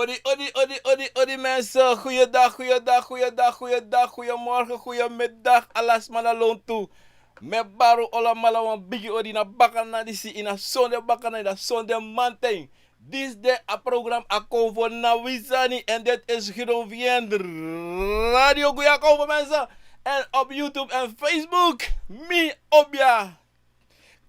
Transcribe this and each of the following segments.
Odi mensen. Goeiedag, goeiemorgen, goeiemiddag. Alas manalon toe. Me baru ola malawan bigi odi na baka na disi ina sonde baka na sonde manteng. This day a program a cover na Wizani en dit is Girovien Radio Goeia Cover mensen. En op YouTube en Facebook. Mi Obia.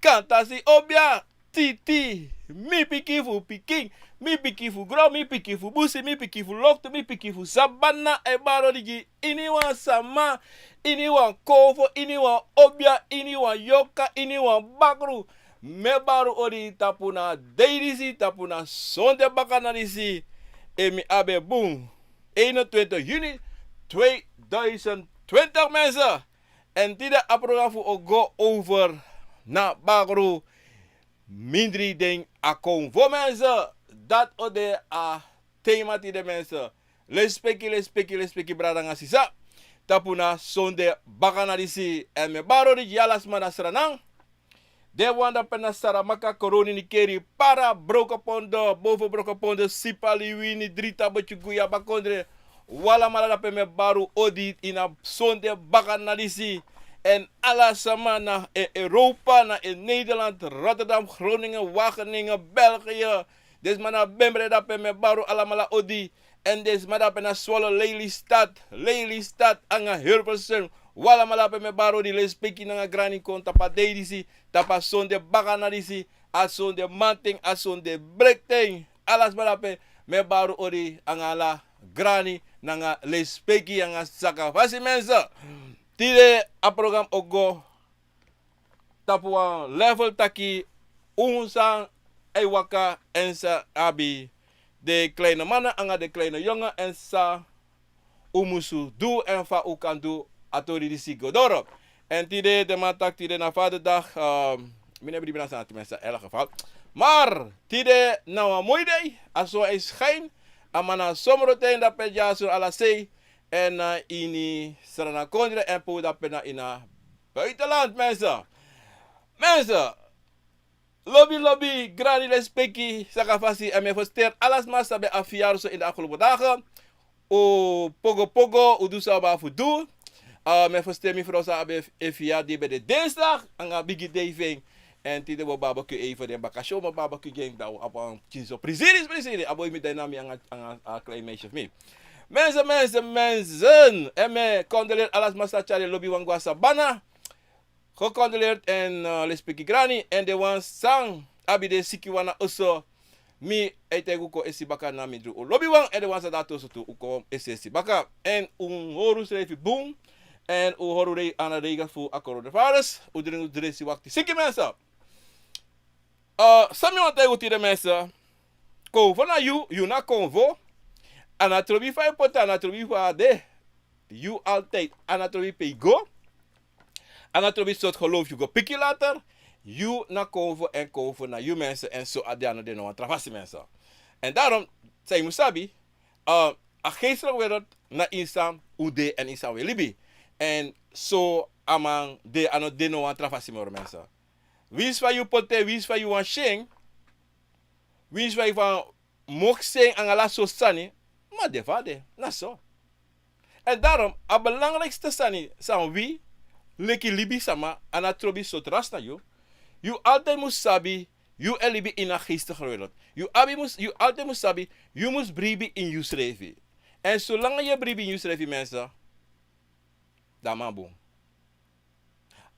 Kantasi Obia. Titi. Mi pikifu piking. Mi pikifu gro, mi pikifu busi, mi pikifu lokto, mi pikifu sabana e baro digi. Iniwan sama, iniwan kovo, iniwan obia, iniwan yoka, iniwan bakru. Me baro ori tapuna deidisi, tapuna sonde bakanarisi. Emi abe boom. 21 juni 2020 mensen. En dit programma voor go over na bakru. Mindri ding akon voor mensen. Dat ode a thema ti de mensen. Lespeki brada nga sisa. Tapuna sonde bakana disi. En me baro di jalas mana sranang. De wanda pena sara maka koroni ni keri para broka pondo. Boven broka pondo sipali wini drita bochu guya bakondre. Wala mala pe me baro odi ina sonde bakana disi. En alla sama na Europa, na in Nederland, Rotterdam, Groningen, Wageningen, België. Des mana bembre da pe me baro alamala odi. En des mana pe na swallow Lelystad, anga Hilversum. Wala mala pe me baro di lespeki na grani kon tapa deidisi. Tapa sonde bakana disi. A sonde manting, a sonde brekting. Alas mala pe me baro odi anga la grani na lespeki anga saka. Vasi mensen. Tide a program ogo tapuan level taki unsan ewaka ensa abi de kleine mannen anga de kleine jongen ensa umusu do en fa u kan do atori di sigodoro. En tide de matak tide na vaderdag meneer die benasa mensen in elk geval. Maar tide na moide aso is geen amana somrote da pejaso ala sei. En ini sarana kondre en po da pena ina buitenland mensen. Mensen. Lobby, grani respecti, sakafasi en me versteer alles maar sabe afiar zo in de afgelopen dagen. O pogo, u doet zo maar voor doen. Me versteer me vrouw sabe efia die bij de dinsdag, anga bigi diving. En tide wo barbecue even de bakasho maar barbecue gang daar op een kies op precies. Aboy met dynamiek anga klein meisje of me. Mensen. En me condoleer alas masachari lobby wangwa sabana. Gecondoleerd en lespeki grani. En de wan sang abide sikiwana oso. Mi eteguko esibaka na midru o lobby wang. En de wan sa dato sotu uko esibaka. En horu schreef boom. En horu rei ana rega fu akoro de fares. Udring udresi wakti. Siki mensen. Sami wan tegu tire mensen. Konvo na you na konvo. Anatrobi fa pota, anatrobi fa de. You altijd. Anatrobi pe go. Anatrobi soort geloof je go pikkie later. You na konvo en konvo na you mensen. En zo adiano de no travasi mensen. En daarom, zei Musabi, a geestelijk wereld na insam ude en insam we libi. En zo amang de ano de no travasi mensen. Wie is van you pote, wie is van you wan sheng. Wie is van you van mok seng angala so sani. Maar de vader, na zo. En daarom, het belangrijkste zijn wie, leki libi sama, en het trobi so trust na you. You altijd moet sabi, you elibi in een geestige wereld. You altijd moet sabi, you moet bribi in you schrijven. En zolang je bribi in you schrijven, mensen, dan maar boom.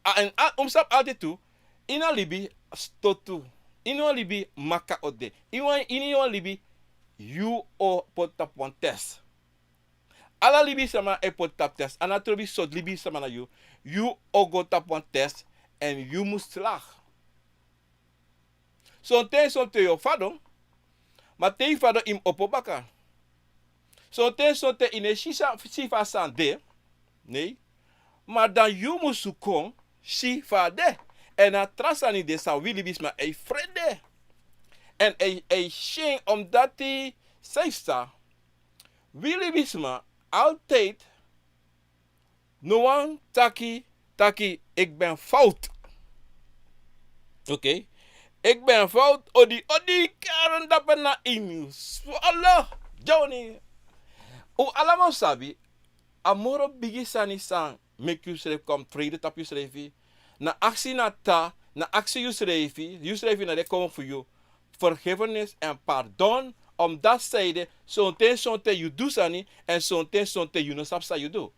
En omstap altijd toe, in een libi, stotu. In een libi, maka ode. In een libi, you o pot tap one test. Ala libi sama e pot tap test. Anatrobi sot libi sama na you. You o go tap one test. And you must slag. Sonten yo fado. Ma te fado im opobaka. Sonten ine sifa sande. Nee. Maar dan you must kom. Sifa de. En a trasani de sa willi bisma e frede. En shing omdat hij zegt, Willy Wisma altijd no one taki ik ben fout. Oké. Ik ben fout. Odi karen dat ben na in. Allah. Johnny. O allemaal sabi, amoro bigi sani sang make you schrijf kom vrede tap you schrijfi. Na actie na ta, na actie you schrijfi na de kom voor you. Vergiffenis en pardon, omdat zijde, zo'n ten you do sani, en zo'n ten you no sapsa you do.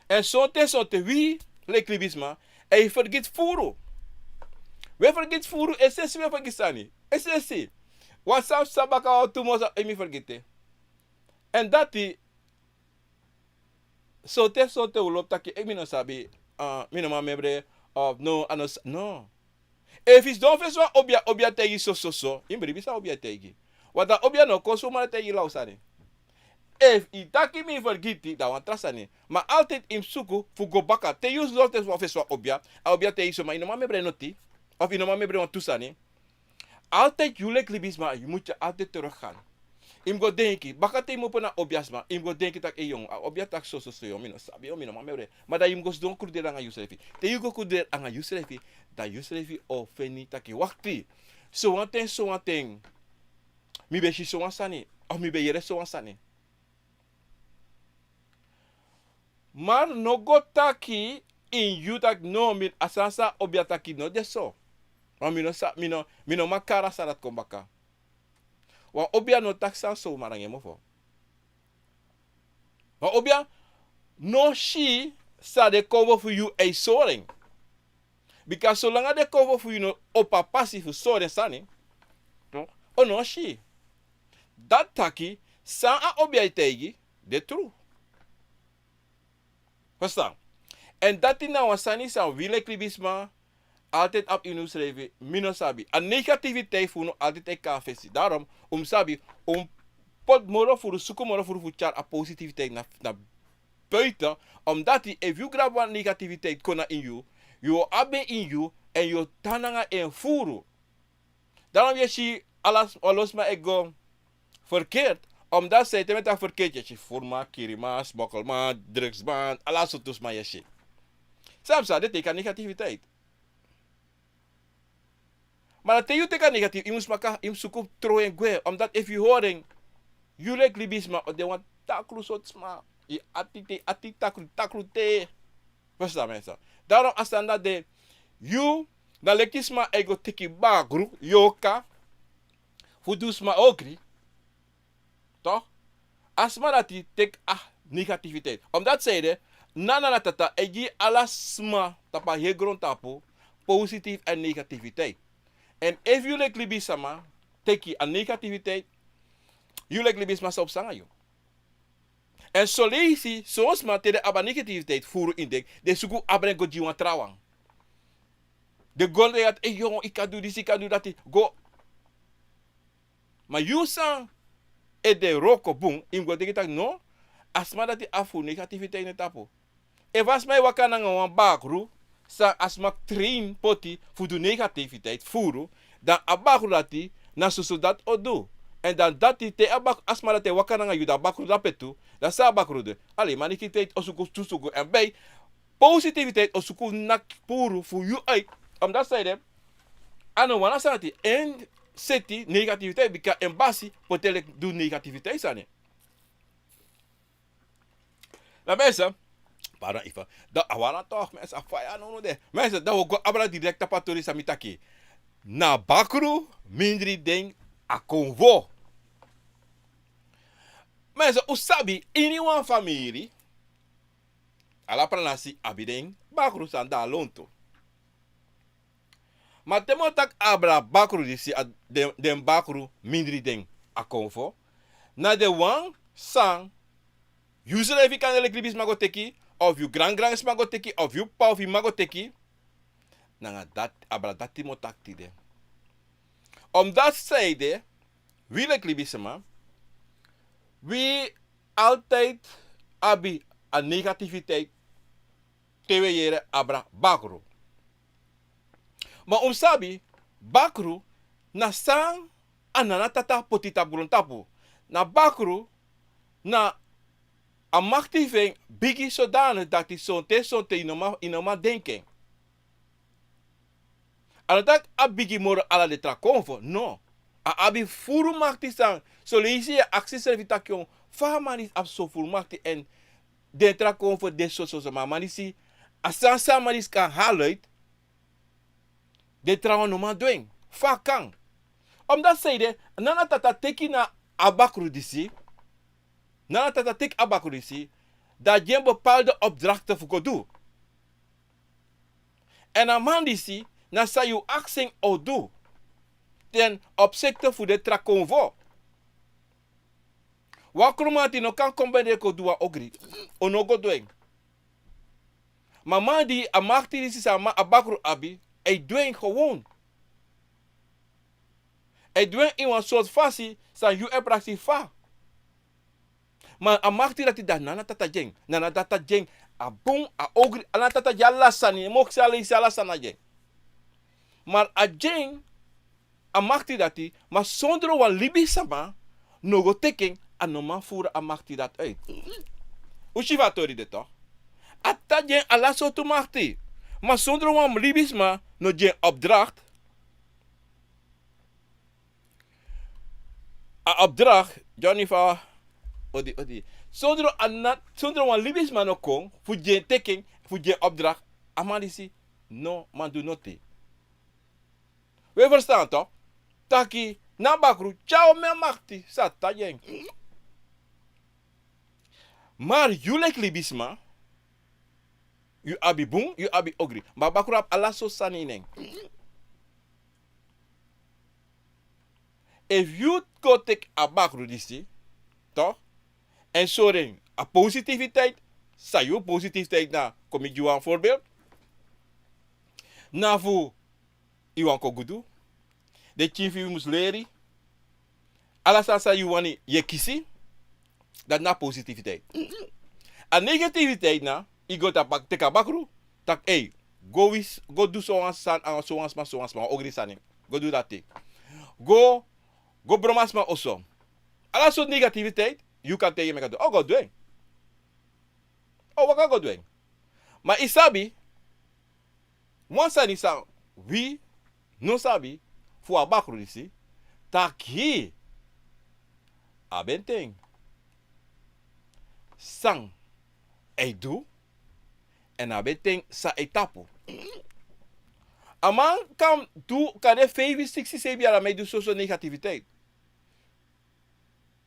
En zo'n ten wie, leklibisma, en je vergeet furu. We vergeet furu, essentie we vergeet sani. Essentie. Wat sabaka o tumosa, emi vergete. En dat die, sote ulop taki, ik no sabi, no mebre, of no, anos, no. If is don feswa obia tegi so, imbri bisa obia tegi. Wata obia no konsuma tegi lausani. If itaki mi vergiti, da wan trasani. Maar altijd in suku, fugo baka, te use lotes wa feswa obia tegi so, maar ino mebre noti, of ino mebre wan tusani. Altijd julek libisma, je moet je altijd teruggaan. Im go denki, baka te mo na obiasma, im go denki tak e jong, obia tak so yo, mino sabi yo, mino mamere. Maar da im go don kruder anga Yusefi. Te you go kruder anga Yusefi, da Yusefi o feni taki wakti. So one thing. Mi be shi so one sani, of mi be yere so one sani. Maar no go taki in you tak no min asasa obia taki no de so. Maar mino makara sarat kombaka. Wa obia no taksa so marange mofo. Wa obia no she sa de cover for you a soaring. Because so long as they cover for you no opa passive soaring sani. O no she. Dat taki sa a obia tegi de true. Verstaan? En dat in nou sani sa wile klibisma altijd op in schrijven, mino sabi. A negativiteit voor altijd een kafesi. Daarom, sabi, pot moro voor suku moro voor char a positiviteit na buiten. Omdat if you grab one negativiteit kona in you abe in you, en you tananga en furu. Daarom je alles maar ego verkeerd. Omdat zij te met dat verkeerd je forma, kirima, smokkelma, drugsman, alles wat dus maar je shit. Samsa, dit is negativiteit. Maar dat je teka negatief, je moet maken, je moet zoeken trouw en gwe. Omdat if you horen, you like libisma, of de want taklu sotsma, je ati taklu te. Verstaan mensen? Daarom als dan dat de, you, na lekisma ego teki bagru, yoka, fudusma ogri, toch? Als maar dat je tek negativiteit. Omdat zeiden, nana tata, egi alasma, tapa he grond tapu, positief en negativiteit. En if you like libisama, take a negativiteit, you like libisma op sanga yo. En so lazy, zoals maar te de aba negativiteit voeren in dek, de suku abren go jiwan trawang. De gon de at, jongen, ik kan doen dit, ik kan doen dat, go. Maar you sang, de roko boom, im go dek tak no, asma dat die afu negativiteit ne tapo. E was mij wakana nga bakru, sa asma train poti voor de negativiteit voeren, dan abakru dati na susu dat odo. En dan dati te abak asma dat te wakana nga yuda bakru dapetu, dan sa abakru de. Ali manikiteit osuku tusuku en bij positiviteit osuku nak puru voor you uit. Omdat zij de ano wana sanati en seti negativiteit bika en basi potele do negativiteit sane. La mensen para ifa da awana toch mensen afaya no de mensen da go abra directa patori samitaki na bakru mindri ding a convo mensen usabi ini wan family ala pranasi abideng bakru sanda lonto maar temo tak abra bakru disi den bakru mindri ding a convo na de wan sang usually if you can electribis magoteki of you grand magoteki of you pa of you magoteki nanga dat abra dati mo takti de omdat zijde wie electribisma wie altijd abi a negativiteit teweyere abra bakru maar sabi bakru na sang anana tata potita gruntapu na bakru na a machtiving bigi zodanig dat hij zo'n inoma denken. En dat a bigi moro ala de traconvo, no. A abi furu makti sang. So leisi ya aksi servita kyon. Fa manis ab so furu makti en detra kon voor des so maar manisi. Asansa manis kan haluit. Detra wan no man doen. Fa kan. Omdat zeide, nana tata teki na abakru disi. Nana tata tek abakru disi. Dat je een bepaalde opdrachten voor doen. En een man disi, na sa you aksing o do. Ten opzichte voor de trakonvo. Wakrumati no kan kombende ko dua ogri. Onogo doeng. Mama die amakti disi sa ma abakru abi. Ei doeng gewoon. Ei doeng in een soort fasi. Sa you e praxi fa. Maar amakti dat da nana tata jeng. Nana tata jeng. A boom, a ogri. Nana tata jala sani. Mok sali sala sana jeng. Maar a jeng. Amakti dati. Maar zonder wan libi sama. Nogo teken. En normaal voeren amakti dat uit. Ushiva tori de toch? Atta jeng ala soto makti. Maar zonder wan libisma. No jeng opdracht. A opdracht. Johnny va. Odi. Zonder wan libisma no kon. Fu jeng teken. Fu jeng opdracht. Amadisi. No, man do nothing. We verstaan toch? Taki. Na bakru. Ciao me makti. Sata jeng. Maar julek libisma. You abi boom, you abi ogri. Maar bakurap ala so sanineng. If you go take a bakru disi, toch? En sorry, a positiviteit. Sa you positiviteit na, kom ik jou een voorbeeld. Na fu, you an ko gudu. De chief you mus leri. Ala sa you wani ye kisi. Dat na positiviteit. A negativiteit na, I go take a bakru. Tak, hey, go do so ans ma, ogri sani. Go do that thing. Go bromas ma oso. Ala so negativiteit, you kan tegen me gaan doen. Oh, go doen. Oh, wat kan go doen? Maar isabi, wan sani sa, we, no sabi, fu a bakru disi, tak hi, abenteng. Sang, ei do, en abenteng sa etapo. A man kan do, kan de 65 jaar mee doen zo'n negativiteit.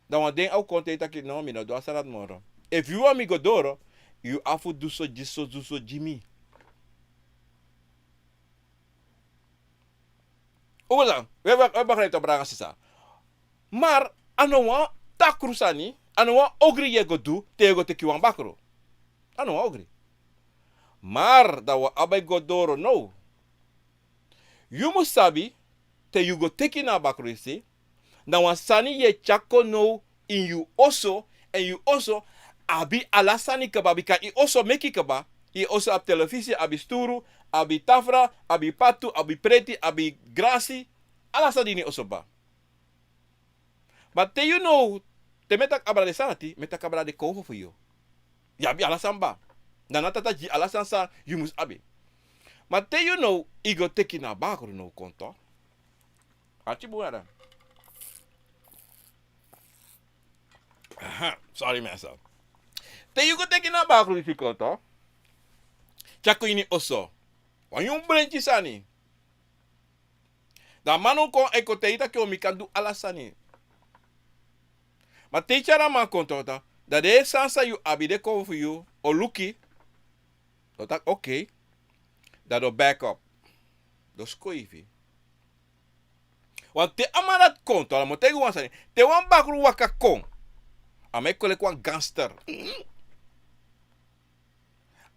Dan wat denk ook content dat ik no, no, doe dat morgen. If you want me go door, you have to do so Jimmy. Hoe dan? We begrijpen dat braga sisa. Maar anoa takrusani, anoa ogri je go do, tego te kiwan bakro. Anoa ogri. Maar dat we abai go door no. You must sabi, te you go take na bakro isi. Dan wan sani ye chako no in you also, and you also abi alasani kaba bika I also meki kaba. I also op televisie abi sturu, abi tafra, abi patu, abi preti, abi grasi. Alasani ni also ba. But te you know, te metak abra de sanati, metak abra de kovo for you. Ya abi alasan ba. Dan natata ji alasan sa, you must abi. Maar te you know, I go take na bakro no konto. Achi buara. Sorry myself. Te you go take na bakro isi konto. Chako ini oso. Wan yung brenchi sani. Da manu kon eko te ita kyo mi kan du alasani. Ma te chara man konto ta. Da de sansa you abi de kon for you. O luki. Do tak okay. Da do back up. Do skoifi. Want te amarat konto. Ala mo te wan sani. Te wan bakru waka kon. Ame kole kwan gangster.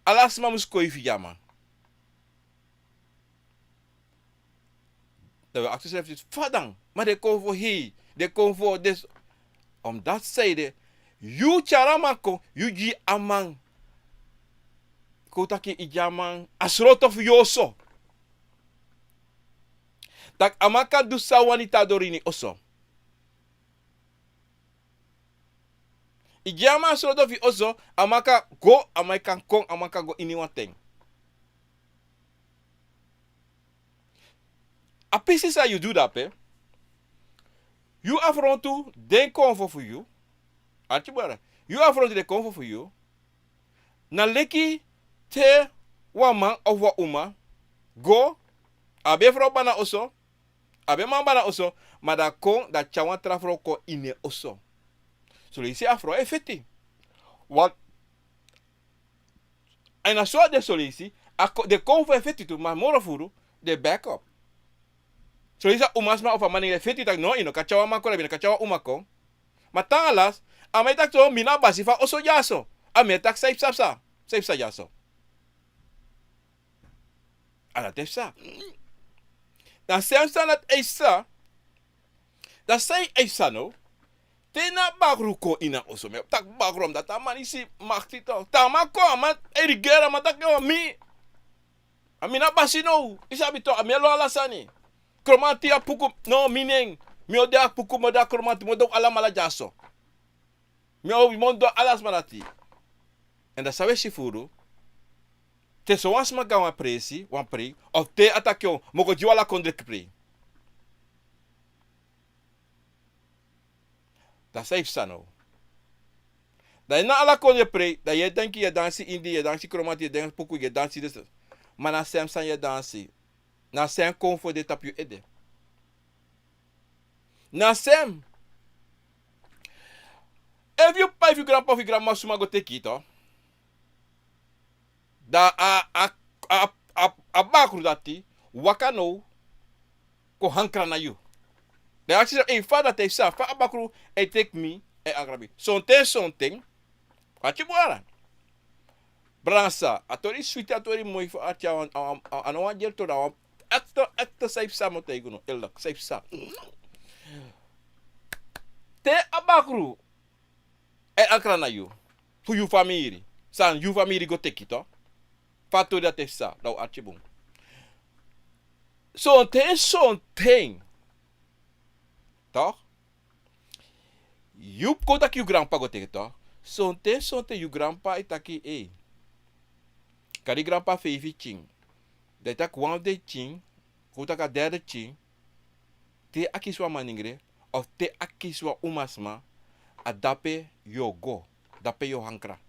Alas ma mus koifi jama. Dat we achter zegt, vadang, maar de kon voor hier, de kon voor des. Omdat zeiden, you charamako, you ji amang. Kotaki ijaman, asroto of yoso. Tak amaka du sawanita dorini oso. Ijama asroto of oso, amaka go, amaka kong, amaka go iniwateng. A pieces how you do that, eh? You afrontu den convo voor you. Atjibara. You afrontu de convo voor you. Na leki te wa man of wa uma. Go. Abe vrouw bana oso. Abe man bana oso. Maar dat kon dat chawan trafro ko ine oso. So je ziet afro effectief. Want en als zo de solutie, de convo effectief toe, maar morgen de backup. So je ziet umasma of een manier effectief dat no ino kachawa man kon kachawa uma kon. Maar tangalas, amai tak zo mina basi fa oso jaso. Amai tak safe sapsa. Safe sa jaso. Ala tefsa. Dan semsa dat eisa. Dat say eisa no. Tena bagruko ina oso me. Tak bagrom dat amanisi makti to. Tamako amat erigera matak yo mi. Amina basi no. Isabi to amelo alasani. Kromati apuku no mineng. Mi odia apuku moda kromati modok ala mala jaso. Mi o mondo alas malati. En dat sabe sifuru. Te so wans maga wan presi, wan pre, of te atakyo, mogo jiwala kondrek pre. Dat is sano. Dat je na ala kondrek pre, dat je denkt je dansi indi, je dansi kromati, je dansi puku, je dansi dus. Maar na sem san je dansi. Na sem konfo de tap je ede. Na sem. If you pay your grandpa, your grandma, suma go take it, da a bakru dati wakano ko hankra na you. Da actually in father te sa fa abakru e take me e agrabi. Something. Wat je boara. Bransa, atori suite atori moi fa atia an wan jel to da actor safe sa mo te guno elak safe sa. Te abakru e ankra na you. Fu you family. San you family go take it fato dat is sa, nou atjebong. Zo'n thing. Toch? You ko tak you grandpa go take toch? Zo'n thing you grandpa itaki e. Kari grandpa feifi ching. Dat tak one de ching, ko tak a derde ching. Te akiswa maningre of te akiswa umasma adape yo go. Dape yo hankra.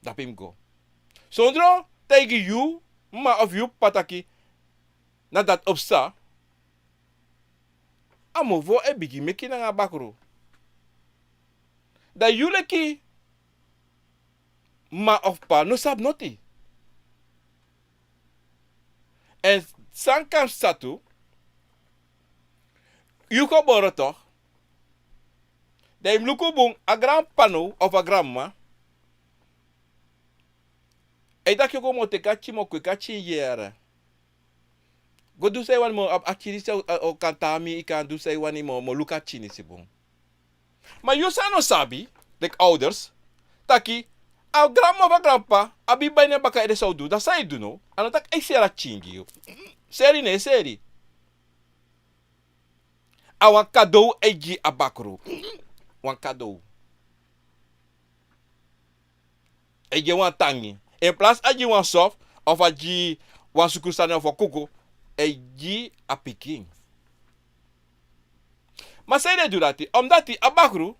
Dape im go. Sondro tegen you, maar of you pataki na dat opsta. Amovo e bigi meki na bakro. Da you leki ma of pa no sab noti. En sankam satu you ko boro toch. Da im luku bung a grandpano of a grandma. E dat je gewoon moet kachi mo kachi yere. Go do say wan mo achiri se o kantami I kan do say wan mo luka chini si bon. Maar you sa no sabi, like ouders, taki a grandma of a grandpa, abi bayne baka ede so do, da say do no. Ano tak e sera chingi yo. Seri ne seri. A wan cadeau e gi abakro. Wan cadeau. E gi wan tangi. In plaats aji wan soft of aji wan sukusane of koko, aji a piking. Maar zij de doet dat, omdat die abakru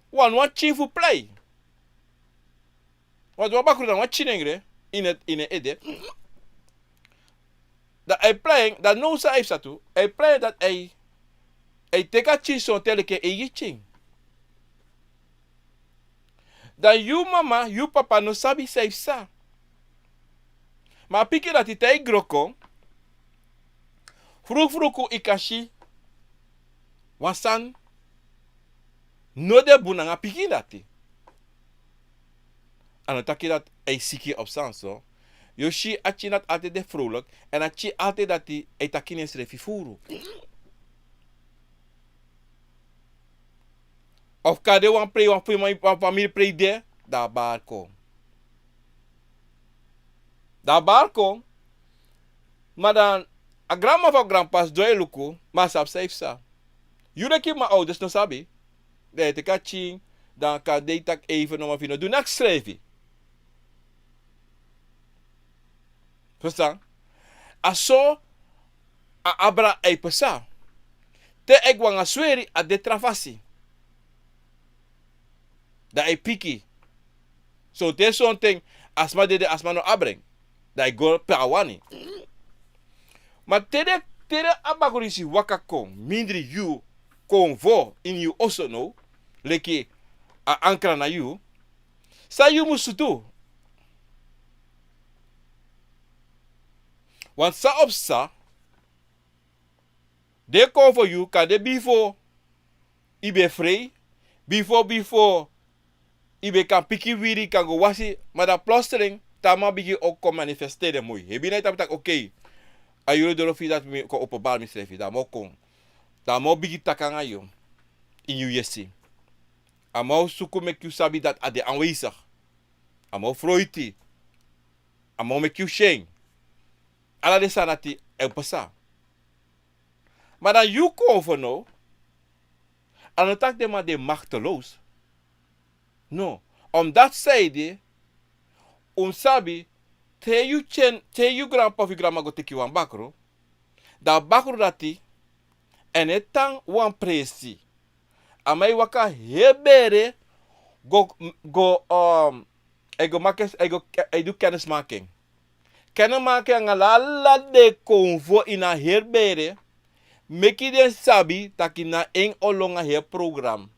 wan chifu play. Want abakru dan wan chinengre in het ede. Dat hij playing, dat no sa heeft satu, hij play dat hij teka chin son teleke e ching. Dan you mama, you papa no sabi safe sa. Maar piki dat hij tei groko. Vroeg ikashi. Wansan. No de bunanga piki dat hij. En dan tak je dat hij siki op sanso. Yoshi achi dat altijd de vrolijk. En achi altijd dat hij takines refifuru. Of kade wan play wan familie play de. Da barko. Da barko. Maar dan, a grandma of grandpa's doe luku, maar sap safe sa. Jullie kijk mijn ouders no sabi. De te kaching, dan kan de tak even nog maar doen nak schrijven. Verstaan? Aso a abra e pesa. Te ek wanga sweri a de travasi. Da e piki. So te something asma de asma no abreng. Da e go per awani. Maar tere abakurisi waka kon. Mindri you kon vo in you also know. Leki a ankra na you. Sa you musutu. Want sa op sa. De kon for you. Ka de before. Ibe free. Before. Ibe kan piki wiri kan go wasi. Maar dat plotseling. Tama bigi ook kon manifesteren mooi. Hebi na itapak oké. Ayuro dorofi dat me ko openbaar mislefi. Da mo kon. Da mo bigi takanga yo. In you yesi. Amo suku mek you sabi dat ade aanwezig. Amo froiti. Amo mek you sheng. Ala de sanati e pasa. Maar dan you kon voor no. En dan tak de maar de machteloos. No. Omdat zij de. Sabi. Te you grandpa of grandma go take you wan bakro. Da bakro dati. En het tang wan presi. Amai waka hebere. Ego kennismaking. Kennismaking ala de konvo ina herbere. Meki den sabi takina en olonga her program.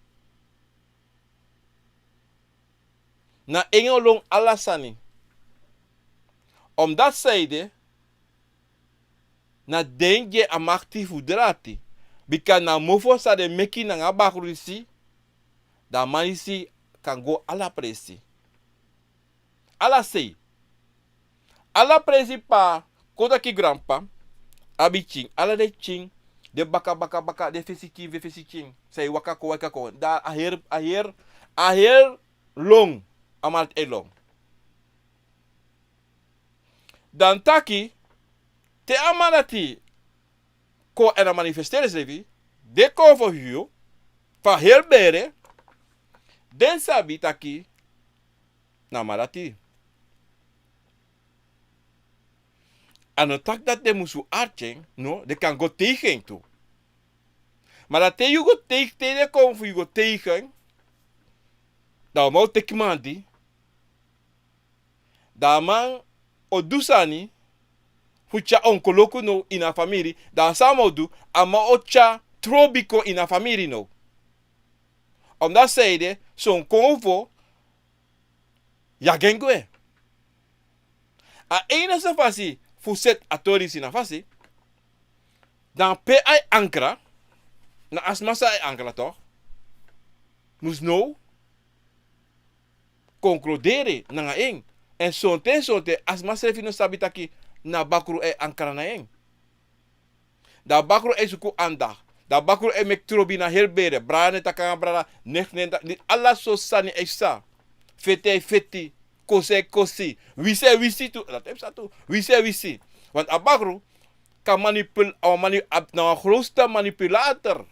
Na en olong alasani. Omdat zijde. Na denje amakti fudrati. Bika na mofo sa de meki na nga bakurisi. Da manisi kan go ala presi. Ala sei. Ala presi pa. Koda ki grandpa. Abi ching. Ala de ching. De baka. De fesi ching. Say waka ko. Da aher long. Amalt elong. Dan taki. Te amanati. Ko en a manifesteren levi. De ko voor you. Van herbere. Den sabi taki. Na marati. En dan tak dat de musu archeng. No. De kan go tegen toe. Maar dat te you go tegen. Te kom voor you go tegen. Da mau tekmandi. Da man. Odusani. Fucha onkoloku no ina family. Da samodu. Ama ocha trobiko ina family no. Omdat zeide. Zo'n konvo. Ja gengwe. A enige fasi. Fuset atoris ina fasi. Dan pe ai ankra. Na asmasa ai ankra toch. Mus no. Concludere. Nanga eng. En sonte. Asmasa refi no sabitaki. Na bakru e ankara na eng. Da bakru e suku anda. Da bakru e mek trobi na herbere. Brane takanga brana. Nechne. Alla so sani e sa. Feti. Kosi. Wisi tu. Dat heb sa tu. Wisi. Want a bakru. Kan na een grootste manipulator.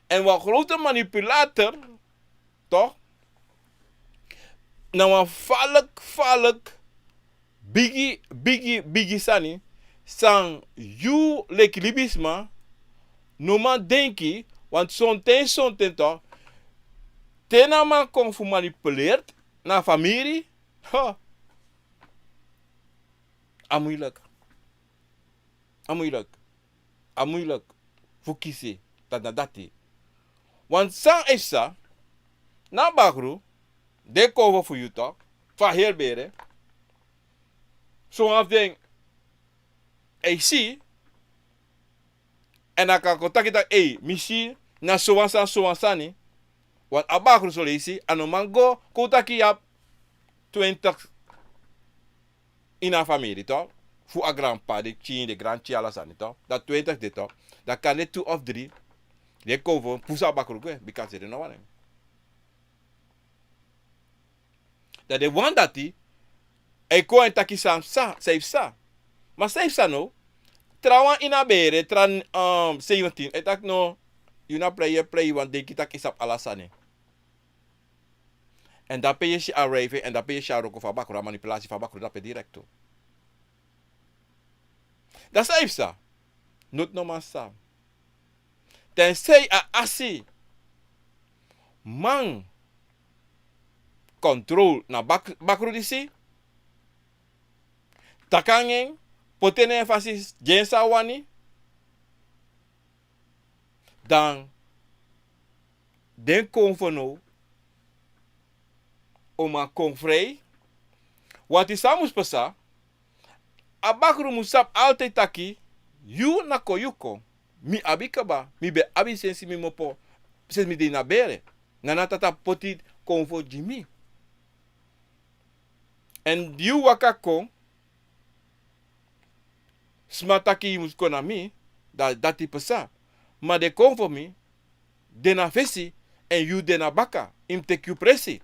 En wat grote manipulator. Toch? Nou een valk. Biggie sani. San you l'equilibrisme. No man denki. Want zo'n toch. Tena man kon voor manipuleerd. Na familie. Ha. Amoeilijk. Voor kiezen. Dat. Want san is sa. Na bagru. De cover voor you toch. Van herbere. Zo'n afding. Ik zie. En dan kan ik contact missie. Na zo'n want abagru zo lezen. En dan man go. Contact je 20. In een familie toch. Voor een grandpa. De grandchi alles aan toch. Dat 20 dit toch. Dat kan net 2 of 3. De cover. Pusa abagru go. Because they don't know what. Dat de one dat die. Ik kon en taki sam sa. Safe sa. Maar safe sa no. Trawan ina bere. 17. Ik tak no. You na play. Want de kitak is op alasane. En dan ben je arrive. En dan ben je ook van bakro. Manipulatie van bakro. Dat ben direct toe. Dat is safe sa. Not no man sam. Tenzij a asi man control na bakru disi. Takangeng potene fasis jensa wani. Dan den kon fono oma kon vrij. Wat is samus pasa? A bakru musap altijd taki. You na koyuko. Mi abikaba. Mi be abi sensi mi mopo. Sensi mi de na bere. Nana tata poti kon fo jimi. En you wakako. Smataki mus konami. Dati pasa. Maar de kon voor mi. De na vesi. En you de na baka. Im tek you presi.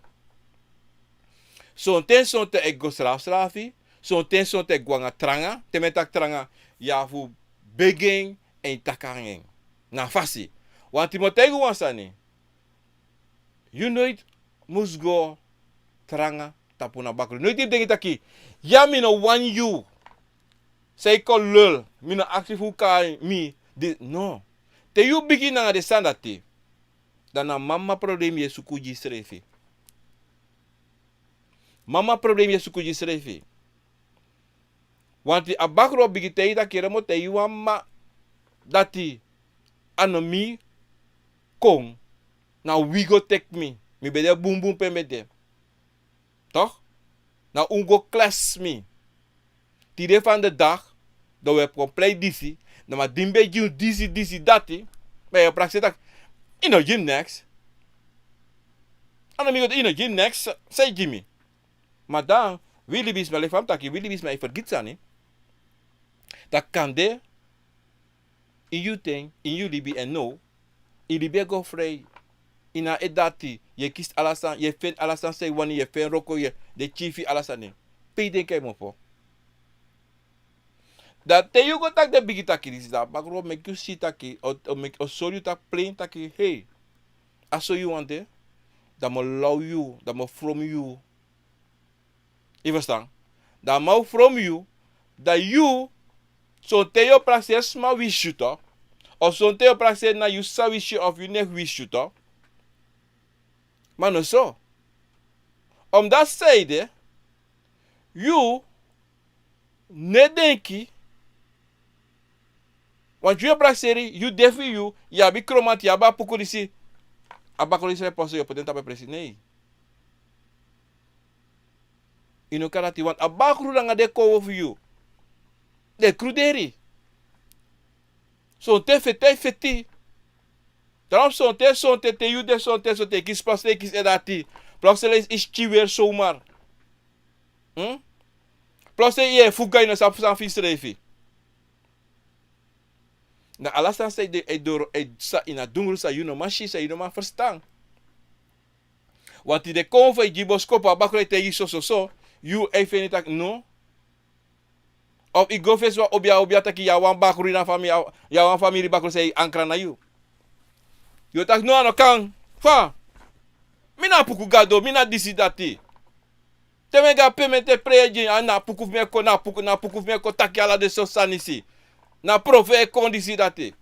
Son ten son te ego slafi. Son ten son te guanga tranga. Te metak tranga. Ya fu begeng en takangeng. Na fasi. Want Timotegu wansani. You nooit mus go tranga tapuna bakru. Nooit tip dengi taki. Ya mi no wan you. Say ko lul. Mi no actifu kai mi. No. Te you begin na de sandati. Dan na mama problem ye sukuji srefi. Mama problem ye sukuji srefi. Want a bakro bigite da keremo te you amma dati anomi kong. Na we go take me. Mi bede boom boom pe met dem. Toch? Na ungo class me. Tide van de dag. Dat we compleet disi. Na ma dimbe ju disi dati. Maar je praktijk dat. In a gym next. Anomi go in a gym next. Say Jimmy. Maar dan. Willy bis me lefam taki. Willy bis me vergit sani. Dat kan de. In you thing. In you libi en no. In libi go vrij. Ina edati, je kiest alasan, je vindt alasan say wanneer je vindt roko je de chiefi alasan ne. Pay den kay mo po. Dat te you go tak de bigi taki dis da, bagro make you see taki or make or sorry tak plain taki, hey. Aso you want it? Dat mo love you, dat mo from you. Je verstaan? Dat mo from you, dat you so te yo praxis ma wish you to. Of so te yo praxis na you sa wish you of you ne wish you to. Maar no zo. Omdat zeide, you ne denki, want you braseri, you defi you, ya bi kromat, ya ba pukulisi, abakulisi reposo yo potenta pe presi, nee. Ino karati, want abakru langa de kowo for you. De kruderi. So te feti. Daarom son te you de son te kis pas te kis edati. Plotseling is chiwer zomaar. Plotseling je fuga in sap san visrefi. Na alasan say de edoro sa ina dungru sa you no mashi sa you no man verstaan. Want die de konve jiboskopa bakre te so you even niet no. Of ik go fes wa obia taki ya wan bakru na family ya wan family bakru say ankra na you. Yo tak no ano kang. Fa. Mina puku gado, mina disi dati. Teme ga pemente preji, na puku me ko taki ala de so sanisi. Na prove kondisi dati.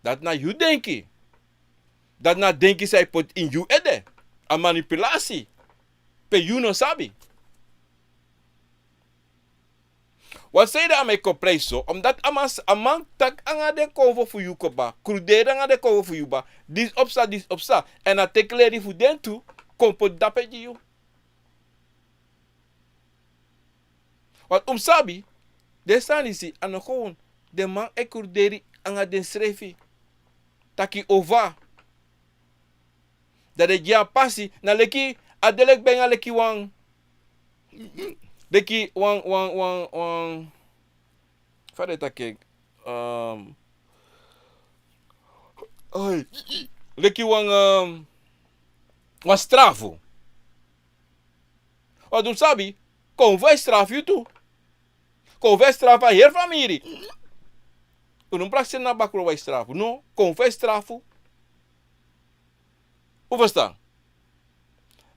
Dat na you denki. Dat na denki say pot in you ede. A manipulatie. Pe you no sabi. Wat zei dat mij compreso? Omdat amang tak anga de kovo voor you koba. Krudere anga de kovo voor you ba. Dis opsa. En a tekleri voor den tu. Kompo dape di you. Want sabi. De sanisi ano gewoon. De man e kruderi anga den srefi. Taki ova. Dat de ja passi. Na leki. Adelek benga leki wang. Leki wang. Fare take. Leki wang strafo. Wat sabi? Kom vai straf you tu. Kom vai strafa hier familie. Não praxe na bakro vai strafo. No, kom vai strafo. Hoe verstaan?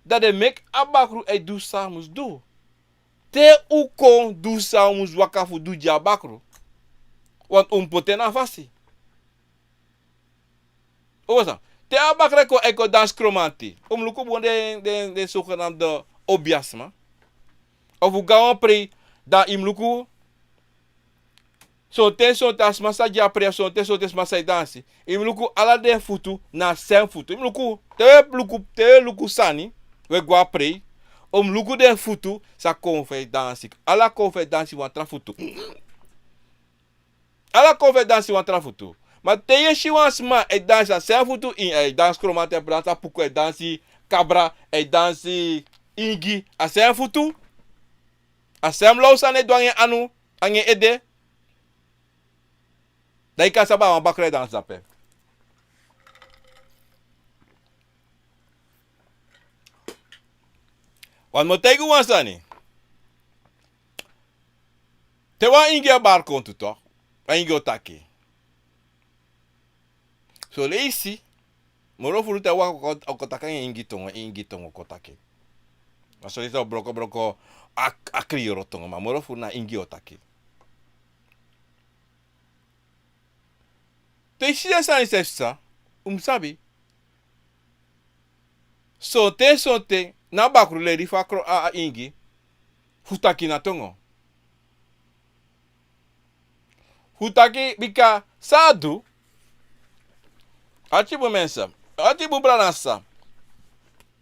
Dat de mek abakru e du samus do. Te u kon du samus wakafu du jabakru. Want potena vasi. Osa. Te abakre ko eko dans kromanti. Luku bon de zogenaamde obiasma. Of u gawan pre da luku. So tas masa ja pre so tes masa dansi. Luku ala de futu na sen futu. Luku te luku sani. We gwa pre. Luku de futu sa konfe dansi. Ala konfe dansi wan tra futu. Ala konfe dansi wan tra futu. Maar tegen Shiwansma, hij danst aan zijn voeten in, hij danst kromant, hij danst aan Puku, hij danst Cabra, hij danst Ingi, aan zijn voeten. Als zijn los aan het dwangen anu, aan je ede. Dan kan sabah aan bakre dans dape. Want mo tegen wansani. Te wa Ingi a bar kontu toch? Wa Ingi otake. So leisi, moro furu te wa okotaka ingi tongo okotake. So leisi broko akri yoro tongo, ma moro furu na ingi otake. Te shia sa nisefsa, sabi. Sote, na bakru le rifa a ingi, futaki na tongo. Futaki bika sadu, Atibu mensa. Atibu branasa.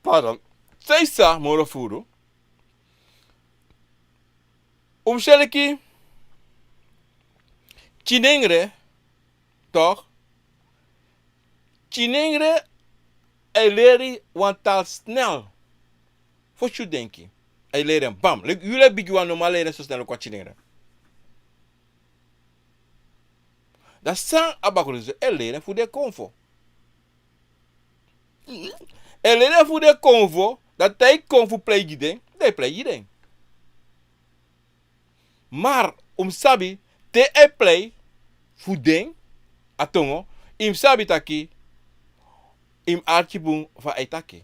Pardon. Seisa morofuru. Sheliki. Chinengre. Toch? Chinengre. Leri wantal snel. Voor je denken. Leren bam. Jullie bigwan normaal leren zo snel qua chinengre. Dat zijn abakurizo. Leren voor de comfort. Leren voor de convo, dat hij convo play giden, hij play giden. Maar, sabi, te play, voor den, atongo, sabi taki, archibun van eitake.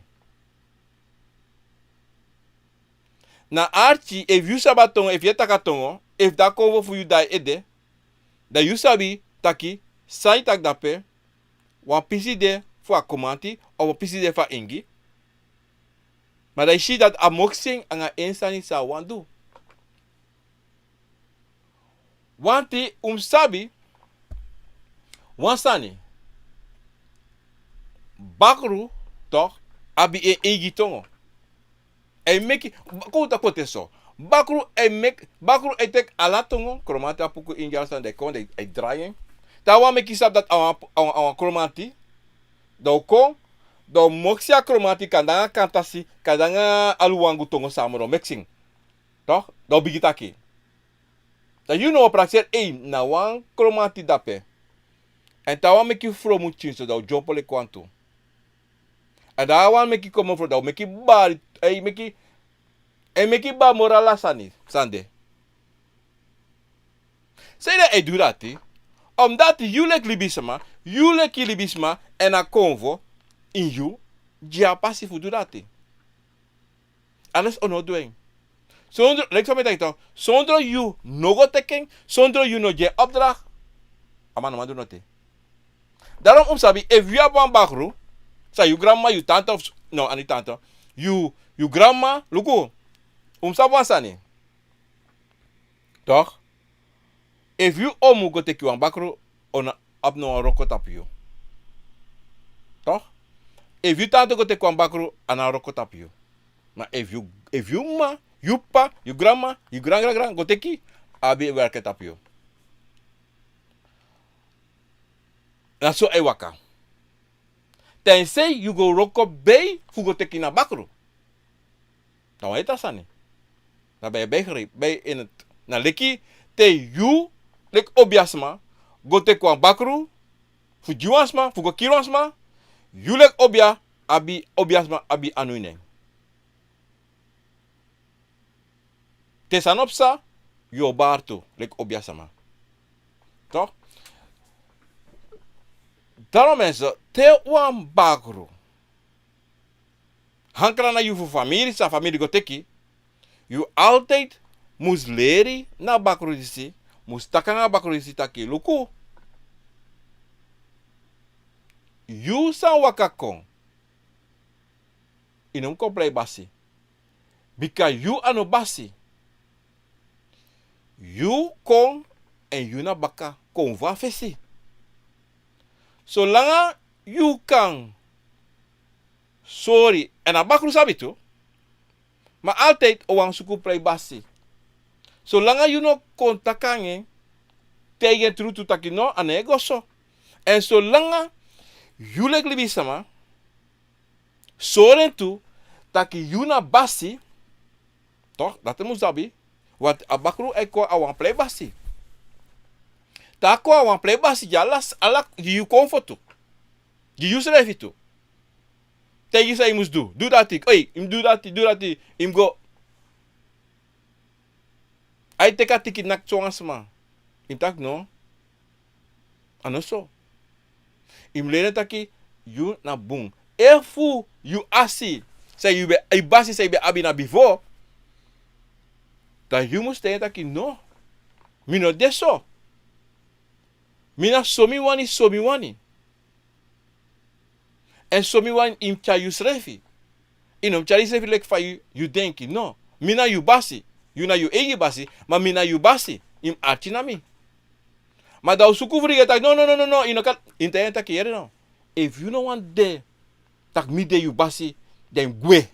Na archi, if you sabatongo, if je takatongo, if da convo voor you die ede, da you sabi taki, sai tak dape, wan pisi de, voor commenti of pisi de fa ingi. Maar dan zie dat amoxing aan een insani sa wan do. Want die sabi wansani bakru toch abi e igi tongo. E meki kouta kote so. Bakru e tek ala tongo kromanti apuku ingi alsan de kon de draaien. Ta wan meki sab dat aan kromanti do moxia kromati kadanga kantasi kadanga aluwangu tongo samoro mixing toch do bigitaki da you know praxer na wan kromati dape en ta wan meki fro muchin so do jopole kwanto en da wan meki komo fro do meki ba meki ba morala sande say dat edurati omdat jullie libisma en a convo in you dia passi fu durate. Alles ono doen. Zonder zonder you no go teken, zonder you no je opdracht. Amano mando note. Daarom sabi if you have one bakru, say you grandma, you tante of no, ani tante. You grandma, luku. Sabi wasani. Toch? If you omu go take you one bakru, ona abno roko tapio. Toch? If you tante go take one bakru, ana roko tapio. Maar if you ma, you pa, you grandma, you grand go take abi werke tapio. Na so e waka. Tensei you go roko bay, fu go take na bakru. Nou heet dat sani. Dan ben je bij in het. Na leki te you lek obiasma go te kwa bakru fu juasma fu go kirosma you lek obia abi obiasma abi anuine. Te sanopsa yo barto lek obiasma. Toch? Daarom mensen te wan bakru. Hankra na you fu familie go teki. You altijd moest leren na bakru disi. Mustakanga bakru sitaki luku. You san wakakong. Inom ko play basi. Because you ano basi. You kong en you na baka kong va fesi. Zolang you kan sorry en abakru sabi tu. Maar altijd owang suku play basi. Zolang you no kontakange tegen tru tu takino anegoso. En zolang you lek libi sama soren tu taki you na basi toch dat moet sabi wat abakru eko awang play basi. Tako awang play basi jalas alak you comfortu. You schrijf het toe. Tegen zei je moest doen. Doe dat ik. Hey, doe dat ik. Im go. Hij teka tiki nak chongasma. Im tak no. Ano so. Im lene taki you na boom. Efu you asi. Say you be I basi say be abi na before. Dan you moest tegen taki no. Mi no deso. Mina somi wani. En somi wan im cha you srefi. Inom cha srefi lek fa you denki. No. Mina you basi. You na you egi basi. Ma mina you basi. Im archi na mi. Ma da usuku vrige tak. No. Ino kat. Inta tak yere no. If you no want de. Tak mi de you basi. Den gwe.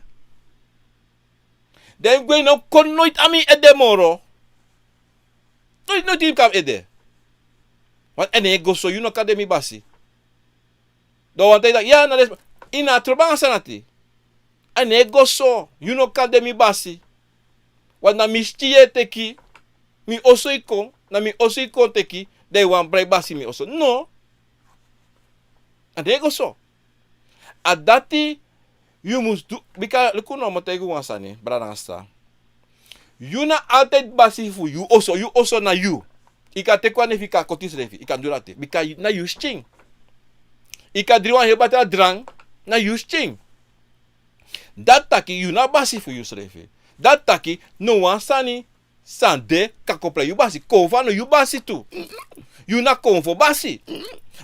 Den gwe no kon nooit ami ede moro. Nooit im kam ede. Want ene go so you no kade mi basi. Do want dat ja na des ina trobanga sanati. Ane go so you no kade mi basi. Want na mi stie teki mi oso ikon na mi oso ikon teki de wan brei basi mi oso. No. Ane go so. Adati you must do bika lukuno mo tego wan sani branasta. You na altijd basi fu you oso na you. Ika tekwa ne fika kotis refi. Ika durate. Bika na you sting. Ika driwan hebata drang na you sting. Dat taki you na basi fu you srefi. Dat taki no wan sani sande kakopla you basi. Kova no you basi tu. You na konfo basi.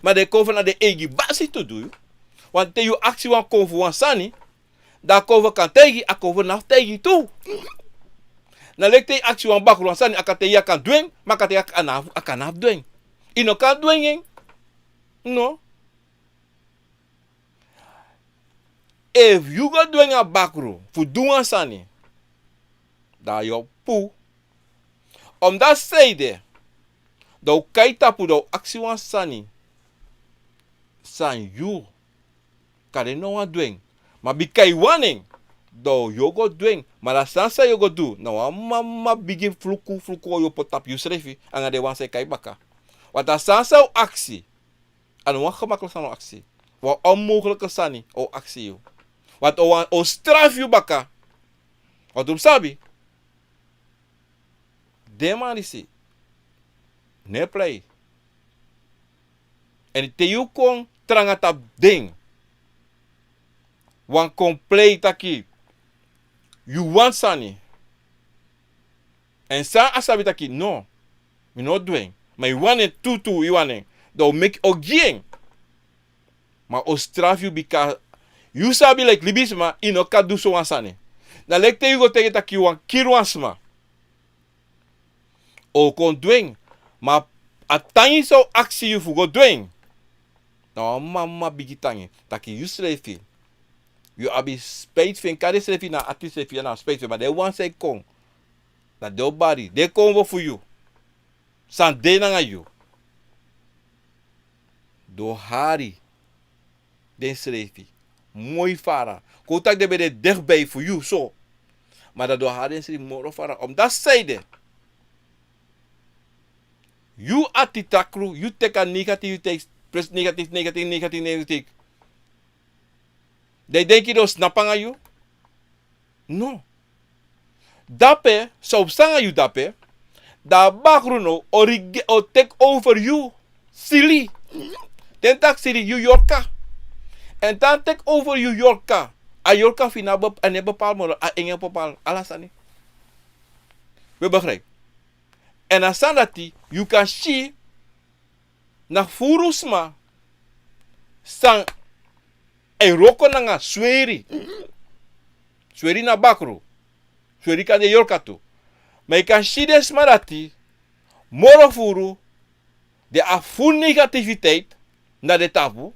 Maar de konfo na de egi basi tu do. Want te you actie wan konfo wan sani. Da konfo kan tegi a konfo na tegi tu. Na lekte actie wan bakru wan sani akate ya kan dweng. Makate ya kan af dweng. Ino kan dweng. No. If you go doing a bakro for doing sani, da yo pu. Om dat zeide, do kaita pu do aksi wan sani, san you, kare no wan doing, ma bikai waning, do yo go doing, ma la sansa yo go do, na wan mama bigi fluku yo potap you srefi, anga de wan se kai baka. Wat da sansa o aksi, anu wan gemakkelijk san o aksi, wa onmogelijke sani o aksi yo. Wat o straf you baka. Wat sabi. Demanisi. Ne play. En te you kon trangatap ding. Wan kon play taki. You want sani. En sa asabi taki no. Me not doing. Maar you want it tutu you want it. Do make o ging. Maar o straf you because you sabi like libisma ino ka do so wansane. Na lekte you go take taki wan kirwansma. O kon dwing. Ma atangi so aksi you go dwing. Na mama bigitangi. Taki you srefi. You abi speit fin kade srefi na ati srefi na speit fin. Maar de wan say kon. Na de body. De kon wo for you. San de na you. Do hari. Den srefi. Mooi fara. Kotak de bede dichtbij voor you zo. Maar dat door haar in moro fara. Om dat zijde. You atitakru. You take a negatief. You take negatief. They denk je door snappen aan you? No. Dape. Zo sanga you dape. Da bakruno. O take over you. Silly. Den tak silly. You yorka. En dan take over you Yorka. A Yorka fina en bepaal maar a enge bepaal alasan. We begrijpen. En dan sanati, you can see na furusma sang roko nanga sweri. Sweri na bakro. Sweri kan de yorkatu. Maar je kan zien des marati, morofuru, de a full negativiteit naar de tapu.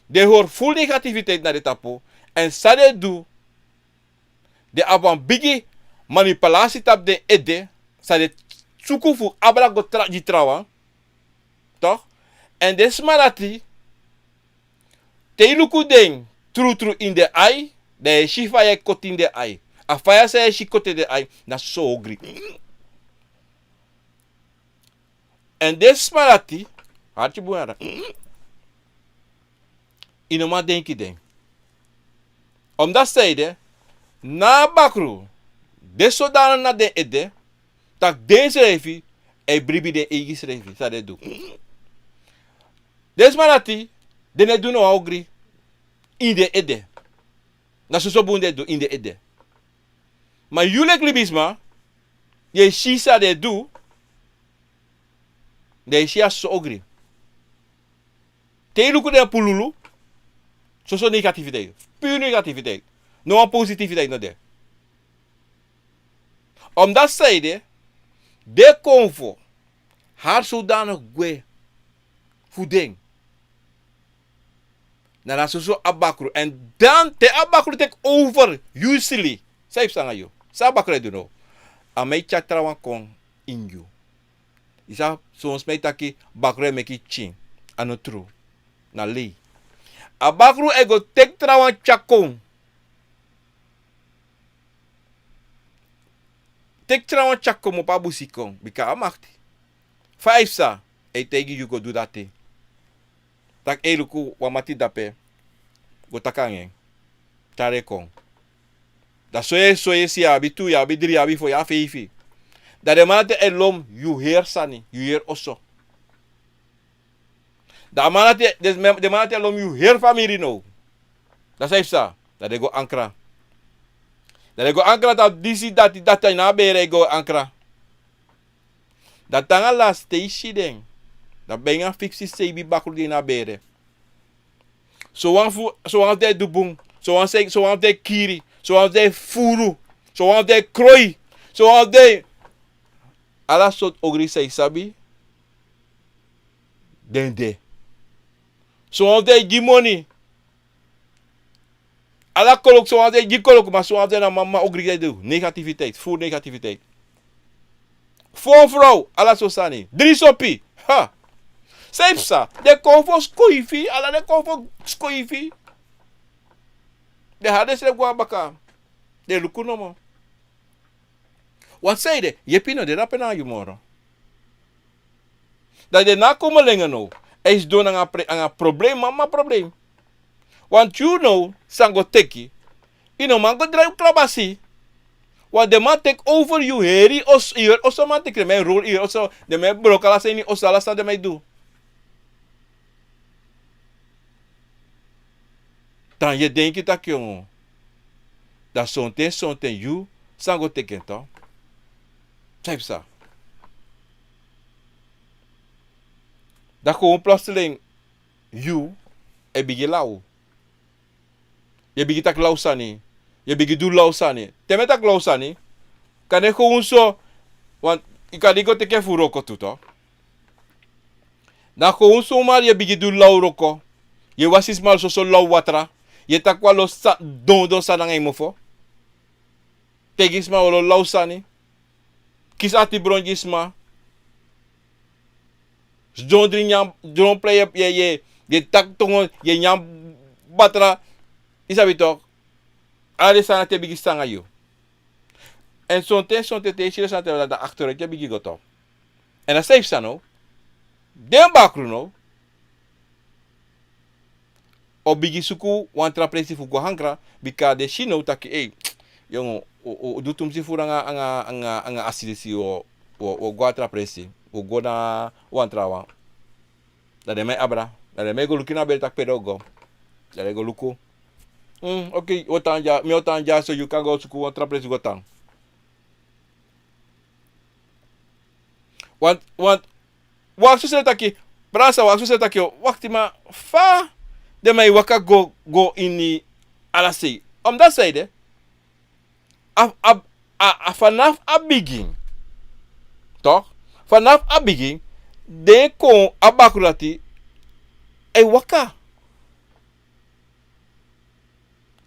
De hoor full negativiteit naar de tapu. En sade do, de aban bigi manipulatie tap de ede, sade tsukufu abra go di trawa. Toch? En des marati, te luku ding, true in de eye, de shifa ye kot in de eye. A faya se shi kote de eye, na so grip. En des marati, hartje boeira. Inoma denki den. Omdat zeide, na bakru, des zodanig na de ede, tak deze revi, bribi de egis revi, sa de do. Des marati, de ne do no augri, in de ede. Na so bunde do, in de ede. Maar jullie libisma, je shisa de do, de shia so ogri. Te luku de pululu, so negativiteit. Puur negativiteit. No positiviteit no de. Omdat zeide, de convo, haar zodanig gwe, voeding. Na dat zo abakru. En dan te abakru take over, usually. Saif sanga yo. Sa abakru do no. A mij chatrawan kon in you. Isa soms mij taki bakru meki chin. Ano true. Na lei. Abakru ego tek trawan chakon. Tek trawan chakon mo pa busikon. Bika amakti. 5 sa. E tegi you go do that thing. Tak eluku wamati dape. Go takangen. Tare kon. Da soye si abi tu ya abi dri abi fo ya feifi. Da de manate elom you hear sani. You hear oso. Da manate de manate elom you hear family no. Da saif sa. Da de go ankra. Da de go ankra ta disi dati data na bere go ankra. Da tanga la stay den. Da benga fixi sebi bakru di na bere. So wan de dubung. So wan de kiri. So wan de furu. So wan de kroi. So wan de ala sot ogri say sabi. Den. So wan de gimoni. Ala kolok so wan de gikolok. Maar so wan de na mama ogri say do. Negativiteit. Full negativiteit. 4 vrouw. Ala so sani. 3 sopi. Ha. Saipsa, de konfo skoifi, ala de konfo skoifi. De hades de guabaka. De lukunomo. Wat zei de? Je pino de rapena you moro. Dat de na komen lengen no. Is doen aan een probleem, mama probleem. Want you know, sango teki. You know, man go drive klabasi. Want de man take over you heri os hier os man take me rol hier os de me brokala seni os ala sta de me do. Dan je denkt dat jongen. Dat zonten you sango teken to. Zeg ça. Dat gewoon plotseling you e bigi lau. Je bigi tak lau sani. Je bigi do lau sani. Teme tak lau sani. Kan je gewoon zo. Want ik kan niet teken voor roko toe toch. Dan gewoon zo maar je bigi do lau roko. Je was is maar zo lau watra. Je tak wa lo don sa nang imofo. Tegis ma lo lau sani. Kis ati bronjis ma. Jondri nyam dron play up ye tak tongo ye nyam batra. Isabi tok. Ale sana te bigi sanga yo. En sonte te shire sana te da acteur te bigi goto. En a safe sano. Den bakru no. O bigi suku wantra presi fu go hankra bika de shino taki yongo o dutum si furanga anga asidisi o go atra presi o go na wantra wa da de me abra da de me go lukina bel tak pedogo da de go luku okay otanja so you can go suku wantra presi go tang Want wak so taki brasa wak so taki wakti ma fa de mij waka go in die alasei. Om dat zeide, vanaf a begin, toch? Vanaf a begin, de kon abakurati e waka.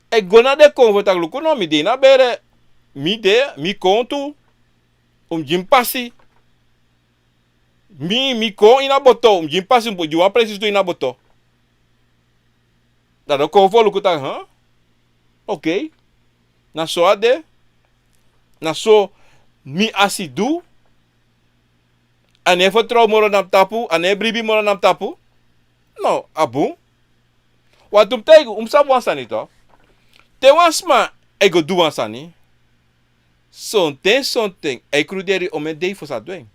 E gona de kon votak luku no mi de na bere mi kontu jim pasi. Mi kon ina boto jim pasi juwa precies do ina boto. Dat de kon vo luku tak, huh? Oké. Na so ade. Na so mi asidu. Ane vertrouw moro nam tapu, ane bribi moro nam tapu. No, abu. Wat tegu sabu ansani to. Te wansma ego du ansani. Something. E cruderi ome dei for sa doen.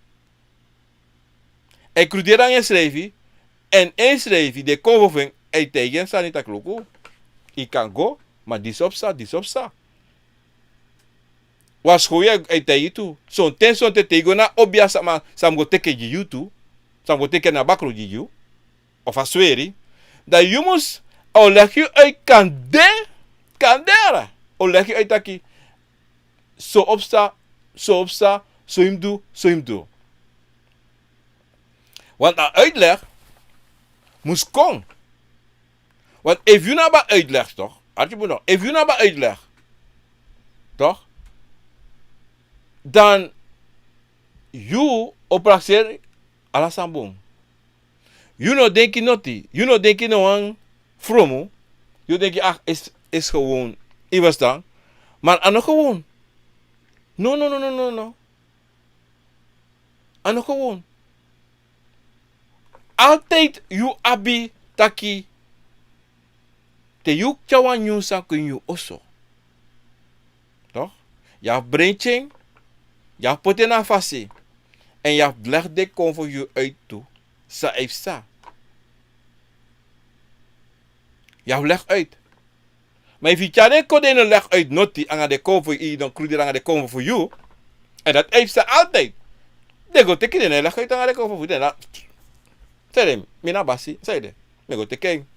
E cruderi aan je schrevi. En een schrevi de konvoving e tegen sani takluku. I kan go, maar disopsa. Was goeie e tegen tu. Something tego na obia sama sam go teke ji tu. Sam go teke na bakro ji you. Of a sweri. Dat je moest o leg je uit kandera. O leg je uit taki. So opsta, so him do. Want na uitleg moest kom. Want if you na ba uitleg toch? Had je nog? If you na ba uitleg. Toch? Dan you opraxer ala sambong. You no denki noti. You no denki no ang fromo. You denki is gewoon. I was dan. Maar ano gewoon. No. Ano gewoon. Altijd you abi taki. Te you chawan you sa kun you oso. Toch? Ja brainching. Ja poten na fasi. En ja leg de kon voor you uit toe. Sa heeft sa. Ja leg uit. Maar if je tjade kodene leg uit noti aan de kon voor je dan kruider aan de kon voor you. En dat heeft ze altijd. De go teken en leg uit aan de kon voor je. Zeg mina basi, zeg de. Me go teken.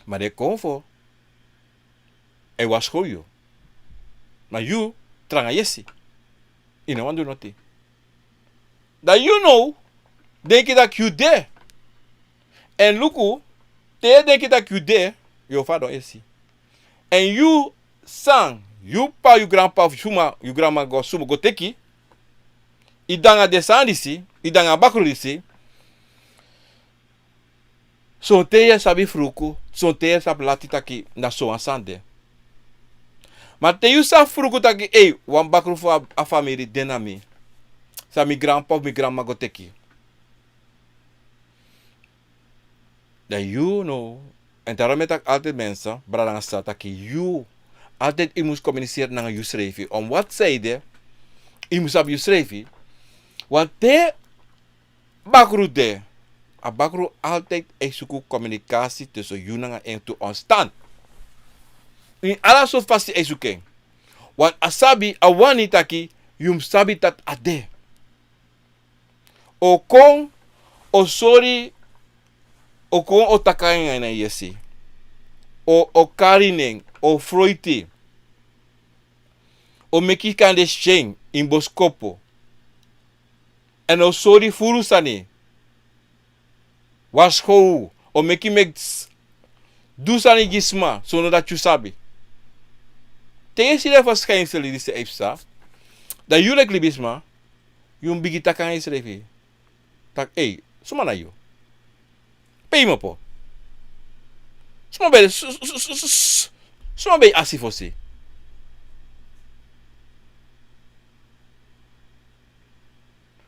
Maar de kon voor. En was goed you. Maar you tranga yesi. Ina wan do noti. Dat you know, denk je dat you there. En luku, te denk je dat you there, your father is he. En you sang, you pa you grandpa of you grandma go sumo go teki. Idanga desandisi, idanga bakrudisi. So te ye sabi fruku, so te ye sabi lati taki na so ansande. Maar te you sa fruku taki, wan bakru for a family denami. Sa mi grandpa of mi grandma go teki. Dat you know. En daarom met ik altijd mensen, bradan staat dat you altijd je moet communiceren naar je schrijven. Om wat zei je? Je moet op je schrijven. Want de bakru de. A bakru altijd is zoeken communicatie tussen you en te ontstaan. In alle soort vast is zoeken. Want asabi awani taki yum sabi dat ade. O kon o sorry o kon o takain na yesi. O karinen o froiti. O meki kan de sheng in boskopo. En o sorry furusani. Was ho o meki mek dusani gisma sono dat you sabi. Tegen si de verschijnselen die ze heeft dat jullie libisma yung bigita kan is revi. Tak suma na yo. Pay mo po. Suma be asi fosi.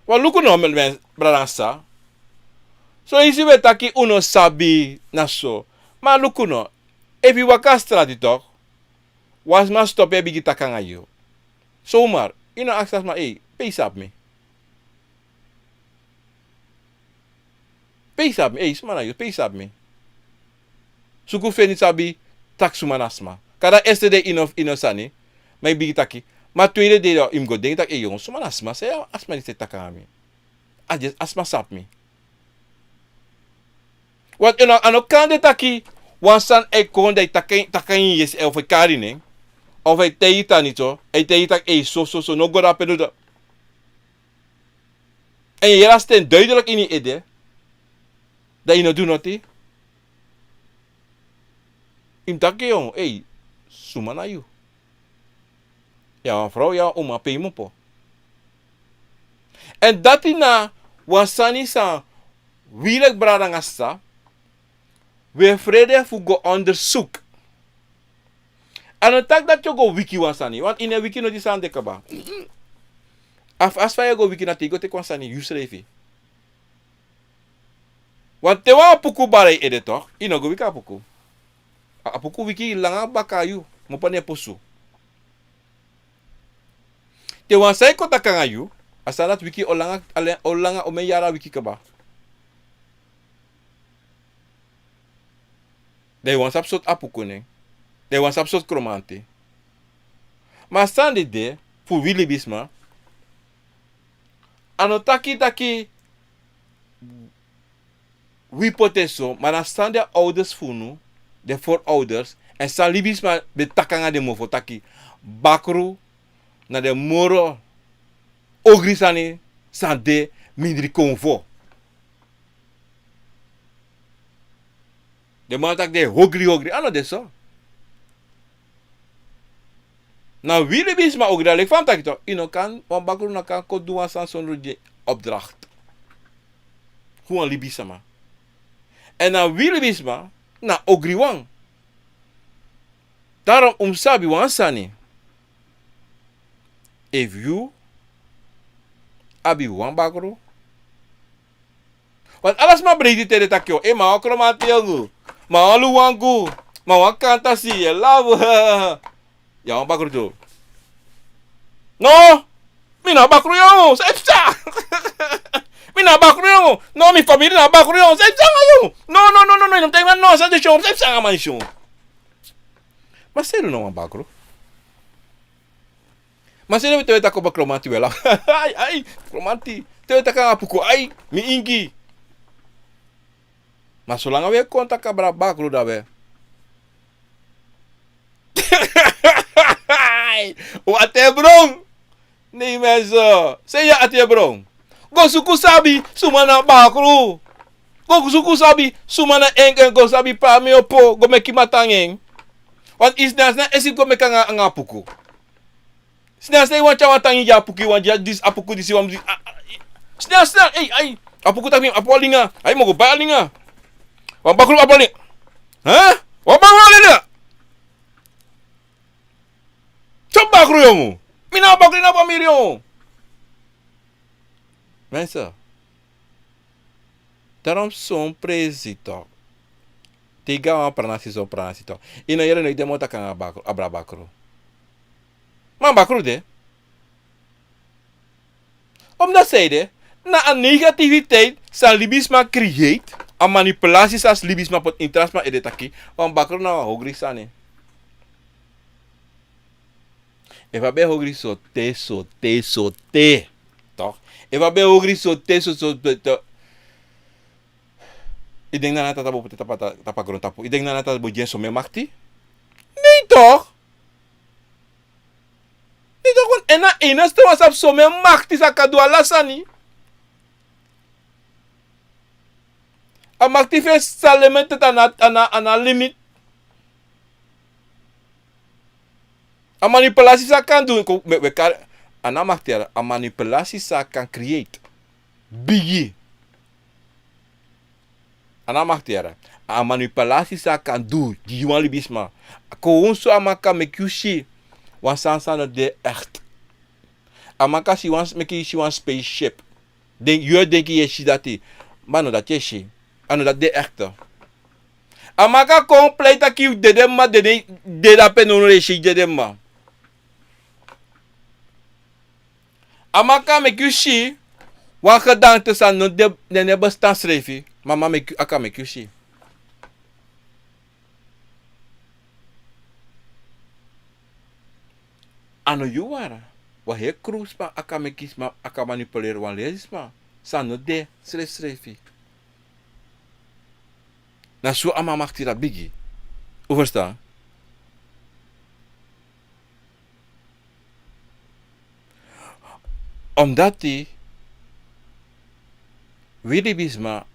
Wa luku no men bradansa. So isi be taki uno sabi na so. Ma luku no. If you waka strati tok. Was ma stop e bigita kan ayo. So maar, ino access ma pay sap me. Pay sap me, suma na yo, pay sap me. Suku feni sabi tak suma nasma. Kada este de ino sani, may bigitaki. Maar tweede deel, im go denk dat jongens, so man asma, say asma die takami. Asma sap me. Want ano kan de taki, wansan e kon de takan yes of e karine, of e teita nito, e teita so no go rapedo da. En je laat het duidelijk in je idee dat je nou doet noti. Im takke jong, suma na you. Ja, vrouw, ja, oma, pay mo po. En dat na wasani sa wielijk bradang asta, we vrede fu go onderzoek. En dan tak dat je go wiki wasani, want in een wiki no die saan de kaba. As fa je go wiki na tigo te kwansani, you schreef. Want te wa puku bare ede toch, ino go wiki apuku. Apuku wiki langa bakayu, mo pa ne posu. Te wan sai ko takangayu, asalat wiki olanga omeyara wiki kaba. De wan sapsot apuku ne. De wan sapsot kromante. Maar staan de fu Willy Bisma. Ano taki wipoteso, maar dan staan de ouders funu, de voorouders, en staan libisma de takanga de mofo taki bakru na de moro ogrisani san de mindri konvo. De man tak de hogri, ano de so. Na Willy Bisma ook dat ik van tak to, ino kan, wan bakru na kan ko duwa san son de opdracht. Gewoon libisama. En na Willy Bisma, na ogriwang. Daarom umsabi wansani. If you abi wan bakru. Want alles ma breedi tere takyo. Ma okro matiyangu. Ma alu wangu. Ma wakanta si. Love. Ya wan bakru to. No! Mina bakru yo. Sepsa! Mina bakru yo. No, mi familie na bakru yo. Sepsa yo. No. Não tem mais nossa de show. Sepsa man show. Mas sério não wan bakru? Mas sério te weta ko ba kromati wela. Ai, kromati. Te weta ka apuko. Ai, mi ingi. Mas solang we konta ka bra bakru da we. O ate brong. Nee mensen. Say ya ate brong. Go suku sabi sumana bakru. Go suku sabi sumana engen go sabi pa me opo go meki matangeng. Want is nas na esit go meka nga apuko. Snas na wancha watangi ya apuki wanja dis apuku disi wam. Snas ai apuku tak mi apolinga. Ai mo go balinga. Wan bakru apoling. Hah? Wan bakru dia. Coba bakru yo. Mina bakru na pamilyo. Mensen. Daarom zo'n presito. Tiga wan pranasi zo'n pranasito. Ina yere no idemo takanga bakru abra bakru. Maar bakru de. Omdat zij de na een negativiteit zal libisma creëert. Een manipulatie als libisma pot intrasma edetaki. Want bakru na hogri sane. E va be hogri so te. Toch? E va be hogri so te. Ik denk dat dat op tapagron tapu. Ik denk dat dat op jenso me makti. Nee toch? Nee toch? En na eneste was op so me makti sa kadu alasani. A makti fe salement ana limit. A manipulatie sa kan doen. Ana makti a manipulatie sa kan create. Bigi. Ana maktiara. A manipulatie sa kan doen. Die wan libisma. Ko unso amaka mekushi. Wan sansa no de echt. Amaka si wan spaceship. Denk je shi dati. Mano dat je shi. Ano dat de echte. Amaka compleet aki dedemma de da penonore shi dedemma. Amaka mekushi. Wan gedaante sa no de ne bestaan schreef. Mama aka mekushi. ano yuara. Wa he cruise pa aka mekisma aka manipuleer wan lesma. Sa no de schreef. Na so ama machtira bigi. U verstaan? Omdat die Willy Bisma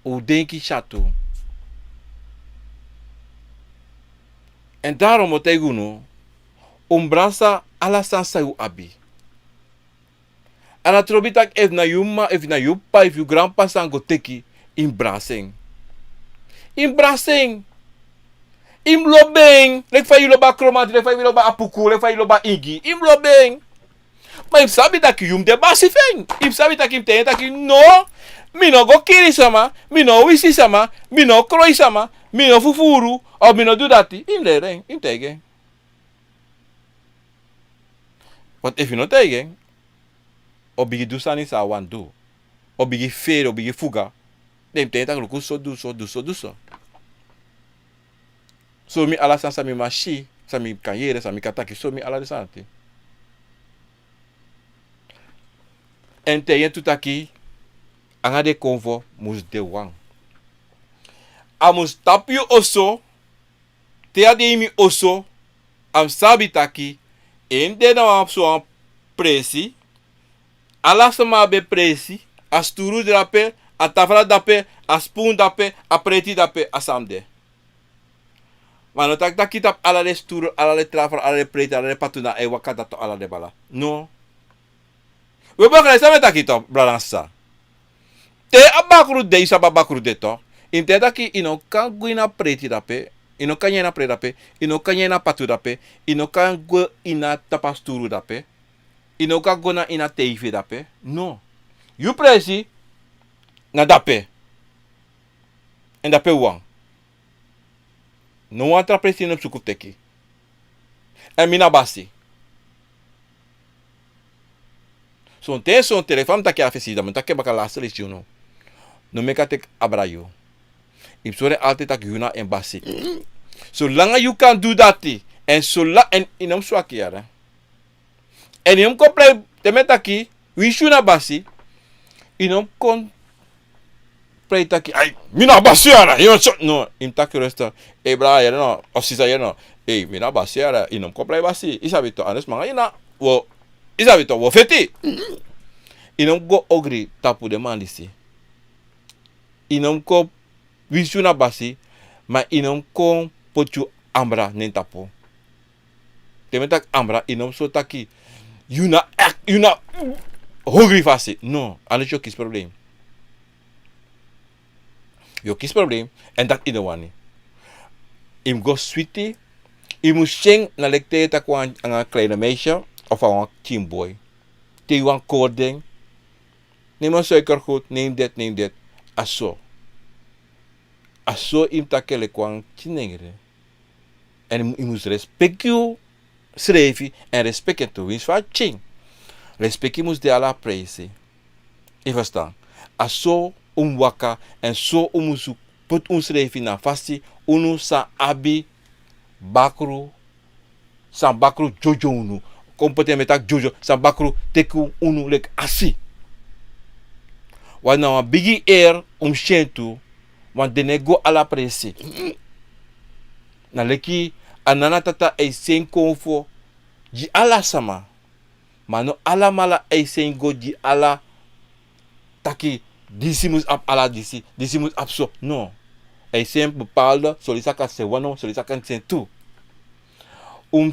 u denki chatu. En daarom moet ik umbrasa ala sansa u abi. En dat trobitak if na yuma, if na yupa, if you grandpa sango teki in brasing. In brasing. Im lobeng. Lek fa you loba kromati, lek fa you loba apuku, lek fa you loba igi. Im lobeng. Maar if sabi dat yum de basi feng. If sabi dat im te dat no. Mi no go kiri sama, mi no wisi sama, mi no kroi sama, mi no fufuru, of mi no do dati. Im lereng, im tegen. Want if you no tegen, obigi do sani sa wan do. Obigi fail, obigi fuga. Dem tegen tak luku so do so. So mi ala san sa mi mashi, sa mi kanyere, sa mi kataki, so mi ala de santi. En tegen tutaki, anga de convo mus de wang. Amus tapu oso, te ademi oso, am sabitaki, en de na wap so an presi, ala sama be presi, a sturu drape, a tafra dape, a spoon dape, a preti dape, a samde. Maar no tak tak kitap ala de sturu, ala de trafra, ala de preti, ala de patuna, e wakata to ala de bala. No. We bakre sa met kitap, bralansa. Te abakru de isa babakru de to. Intenda ki ino kan guina preti dape, ino kan yena pre dape, ino kan yena patu dape, ino kan go ina tapasturu dape, ino kan go na ina teife dape. No. You presi na dape. En dape wang. No anta presi no sukuteki. En mina basi. Son te son telefone take afesida, men take baka laatste lesje no. No meka tek abrayo. Ik sore altijd tak yuna en basi. Zolang you can do that, en zolang en inam swakiara. En inam komplei temetaki, wishuna basi. Inam kon play taki. Ay, mina basi ara. No, im tak resta. Bra ya no, osisa ya no. Mina basi ara, inam komplei basi. Isabito anes manga ina wo isabito wo feti. Inam go ogri tapu de mandisi. Inam ko wishuna basi, ma inom kon pochu ambra nentapo. Temetak ambra inom so taki. Yuna hungry fasi. No, anes yo kis probleem. Yo kis probleem en dat ino wani. Im go sweetie, imu sheng na lekte takwan ang kleine meisje of ang teamboy. Te wan koording. Neem een suikergoed, neem dit, aso. Aso im takele kwang chinengere. En je moet respectje schrijven en respecten toe. Wins van ching. Respectje moet de ala prijzen. Je verstaan. Aso waka en so moet put ons schrijven na vasti. Unu sa abi bakru. San bakru jojo unu. Kompote metak jojo. San bakru teku unu lek asi. Wanneer een bigi air shentu. Want de nego ala presi. Na leki anana tata e sen konfo ji ala sama. Mano ala mala e sen go ji ala taki disi mus ap ala disi mus ap so. No. E sen bepaalde solisaka se wano solisaka sen tu.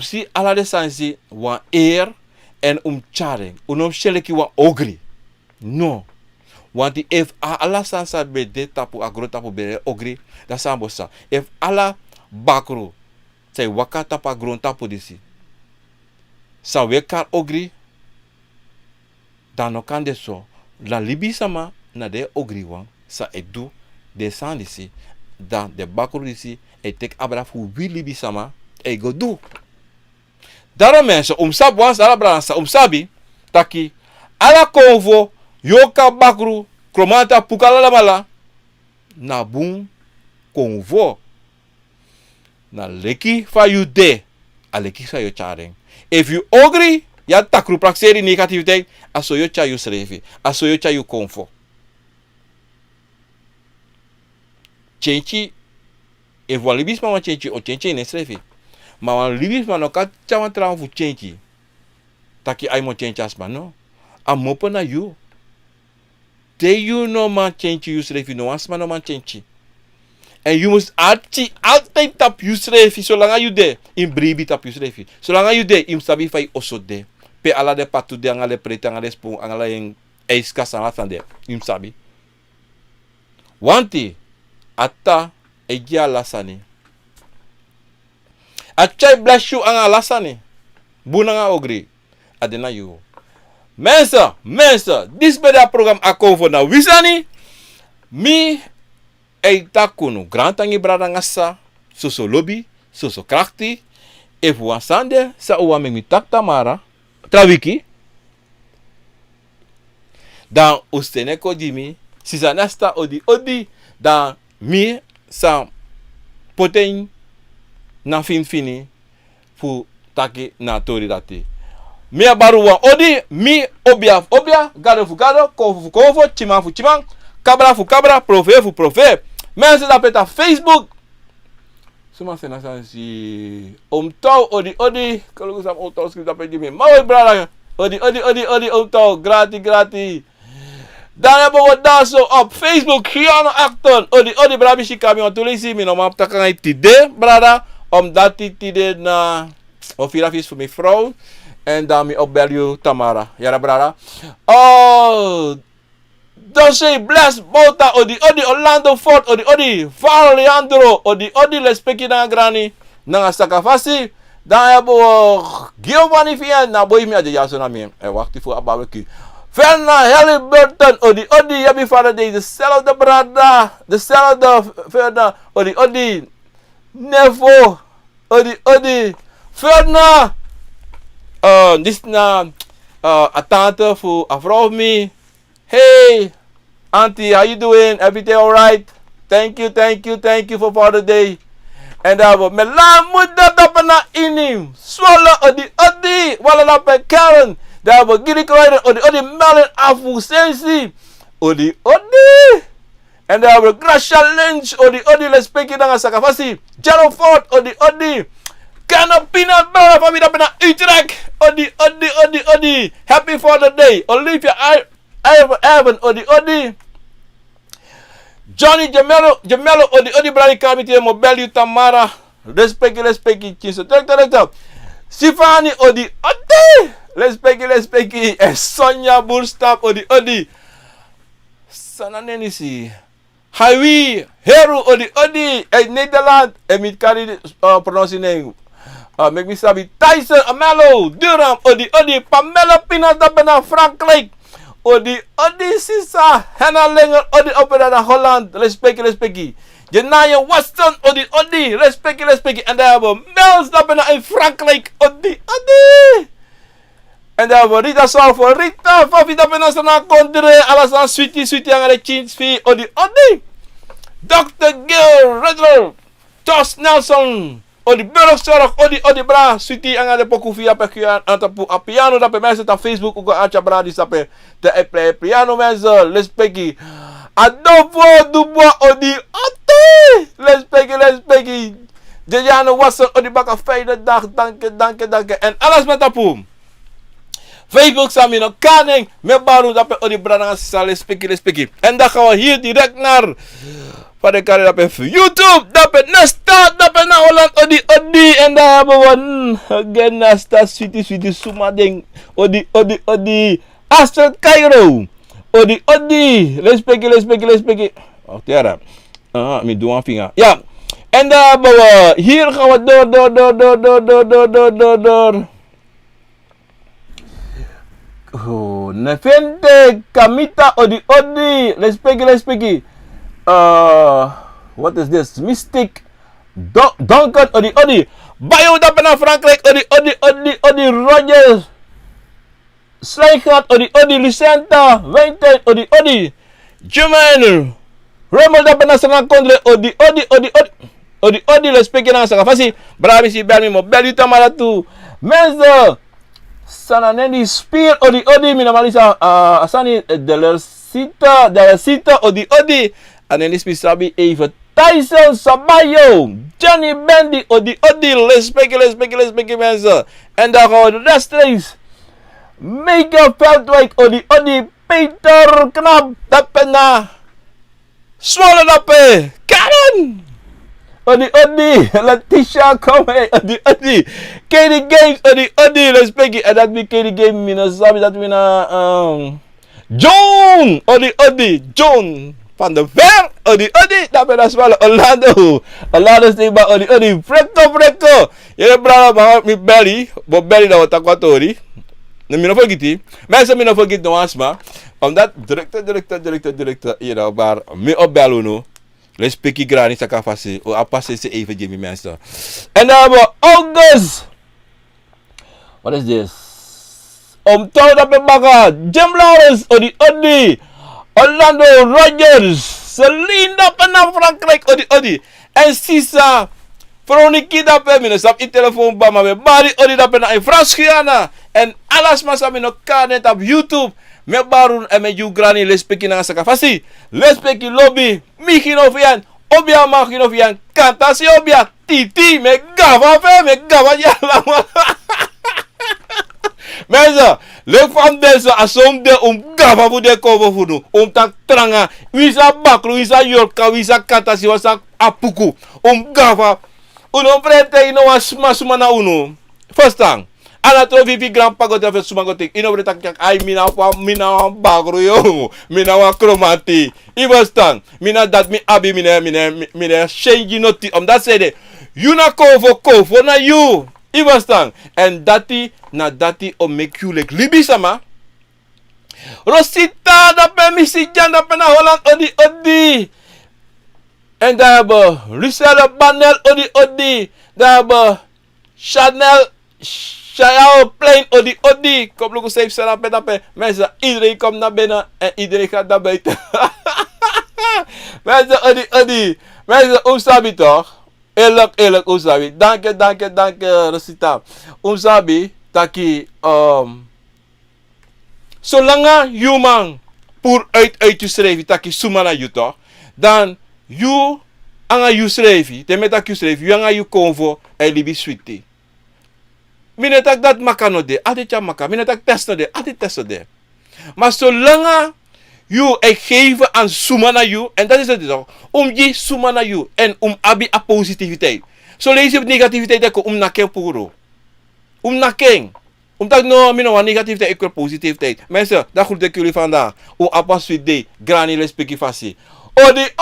Si ala de sansi wan air en charing. Unom sheleki wan ogri. No. Want if ala sansa be de tapu agro tapu be ogri, da sambosa. If ala bakro, say waka tapu agro tapu disi. Sa wekar ogri, dan no kan de so. La libi sama na de ogri wan, sa edu de san disi, dan de bakro disi, tek abraf hu wi libi sama, go do. Daarom mensen, sab was ala bransa, sabi, taki, ala konvo, yoka bakru, kromata pukala la mala, na boom, konvo. Na leki fa you de, a leki sa yo charing. If you agree, ya takru prakseri negativiteit, aso yo cha you schreef. Aso yo cha you comfort. Chenchi, if wan libis ma wan chenchi, o chenchi in schreef. Ma wan libis ma no ka chawan tram fu chenchi. Taki ay mo chenchi asma, no. A mopo na you. Te you no man chenchi you schreef, no asma no man chenchi. En je moet altijd tap je schrijven, zolang je de in bribi tap je schrijven. Zolang je de in sabi fai oso de. Pe ala de patu de angale prete angale spoon angale in ijskas aan de in sabi. Wanti ata egia lasani. Achai bless you anga lasani. Bunanga ogri. Adena you. Mensen, dis bij dat program akovo na wisani. Mi eita kunu grantangi brada ngasa soso lobby soso krachti if wansande sa uwa mi tak tamara trawiki dan ustene ko dimi sisa nesta odi dan mi sa poten na fini fu taki na tori dati mi abaruwa odi mi obia gado fu gado kofu fu kofu chima fu chimang kabra fu kabra profe fu profe. Mensen dat op Facebook. Suma se nasa si omtau odi. Kalau kusam omtau skrip dapat di me. Mau brada. Odi omtau gratis. Dan hebben we daar zo op Facebook Giano Acton. Odi brabi si kami on tulisi mi no map takangai tide brada. Omdat die tide na ofirafis voor mijn vrouw. En dan mi opbel you Tamara. Yara brada. Oh. Dan say bless Bota odi Orlando Fort odi Val Leandro odi lespeki na grani na sakafasi dan hebben we Giovanni Vian na boy mi aja yaso na mi wacht voor ababeki Ferna Halliburton odi yabi father day the cell of the brother the cell of the Ferna odi Nevo odi Ferna this na atante voor afro me. Hey, Auntie, how you doing? Everything all right? Thank you for Father Day. En dan hebben we melaan moet dat op na inim. Swallow odi, wala na pe Karen. Dan hebben we Giri Kruiden, odi melon afu sensi. Odi. En dan hebben we Gracia Lynch, odi lespeki na sakafasi. Gerald Ford, odi. Kana peanut butter for me dat na Utrecht. Odi. Happy Father Day. Olivia Evan, odi. Johnny Jamelo, odi brani kamiti mo belu Tamara. Respecti, chiso. Tek. Sifani, odi. Respecti. Sonia Bullstap, odi. Sananeni si. Hawi, Heru, odi. Nederland. Mit kari pronounce name. Make me sabi. Tyson, Amelo, Durham, odi. Pamela Pinas, dat ben Frankrijk. Odi sisa Hannah Lenger odi opera na Holland respecti Jenaya Watson odi respecti en daar hebben we Mels dat ben in Frankrijk odi en daar hebben we Rita Salvo Rita Fafi dat ben na Condre alasan sweetie aan de chins fi odi Dr. Gil Redler Josh Nelson odi burgzorg odi bra sweetie aan de poku via pekuan antapu a piano dat bij mensen op Facebook ook aan bra die sape te piano mensen respecti Adolfo Dubois odi respecti Jejano Watson odi baka fijne dag danke en alles met tapu Facebook sami no kaning me baru dat odi bra na respecti en dan gaan we hier direct naar pada kali dapat YouTube, dapat Nasta, dapat na Holland, odi, en daar hebben we again Nasta, sweetie, Sumading, odi, Astrid Cairo, odi, respecti. Oh, tiara, mi doe een vinger, ja, en daar hebben we, hier gaan we door. Oh, Nefente, Kamita, odi, respecti. What is this? Mystic Duncan odi. Bayo da na Frankrijk odi Rogers. Slijgat odi Lucenta. Wijntijd odi. Jermaine. Rommel da na Sana Kondre odi respecte na Sakafasi. Bravi si bel mo bel Tamara tu. Mensen, Sananeni spear odi mina malisa asani de la cita odi en dan is misabi even Tyson Sabayo, Johnny Bendy odi respecte mensen. En dan gaan we de rest Mega Veldwijk odi Peter Knap dapena Swallow dape Karen odi Letitia Come odi Katie Games odi respecte. En dat mi Katie Games mina sabi dat mina John odi John van de Ver odi dape na Swallow Orlando Stigma odi Frecko je brada ba mi belly da watakwatori. Nou, mi no vergeten. Mensen, mi no vergeten no asma. Omdat directeur, you know, maar mi opbellen no. Les peki grani sa kafasi. O apase se even Jimmy mensen. En dan hebben we August. What is this? Omtown dat we maken. Jim Lawrence, odi. Orlando Rogers. Celine dat we naar Frankrijk, odi. En Sisa. Veroniki dat we minus op je telefoon ba maar we bari odi dat we naar in Frans Guyana. En alles maar samen no kanet op YouTube. Me barun en me you granny lespeki na sakafasi. Lespeki lobby. Miginovian. Obia maginovian. Kantasi obia. Titi me gava yala. Mensen, leuk van deze asomde gava voor de cover voor nu. Tak tranga. Wisa bakru, wisa yorka, wisa kantasi, wisa apuku. Gava. Uno prete ino asma na uno. First thing. Ana to vivi grandpa go deve sumagotik. Ino prete kak ay mina bagro yo. Mina wa kromati. Ibastan. Mina dat mi abi mina change noti. Dat zei you na kovo na you. Ibastan. And dati na dati make you like libisama. Rosita da pe misi jan da pe na Holland odi. En daar hebben we Richelle Banel odi. Daar hebben we Chanel Plein odi. Kom logo safe zijn mensen, iedereen komt naar binnen en iedereen gaat naar buiten. Mensen odi. Mensen, umsabi toch? Eerlijk umsabi. Dank Rosita. Umsabi taki zolang je man pour uit je schrijven taki sumana je toch? Dan you anga you schrijven, te met you schrijven, you anga you convo en libi sweetie. Minetak dat makano de, adi cha maka, minetak testo de, adi testo de. Maar zolang you geven aan sumana you, en dat is het toch, je sumana you, en abi a positiviteit. Zo lees je negativiteit, naken puro. Naken. Omdat no, mino negativiteit, ik wil positiviteit. Mensen, dat goed ik jullie vandaag. Apa sweet day, granny respecti fasi. Odi!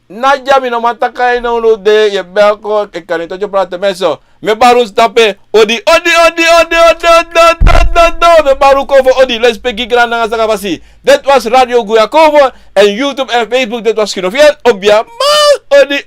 Nadja mi no matakai no no de ye belko ik kan niet tot je praten mensen. Me baru stappen odi. Me baru cover odi. Let's speak grand na saka basi. That was Radio Guyakovo en YouTube en Facebook. Dat was Kinovian obia ma odi.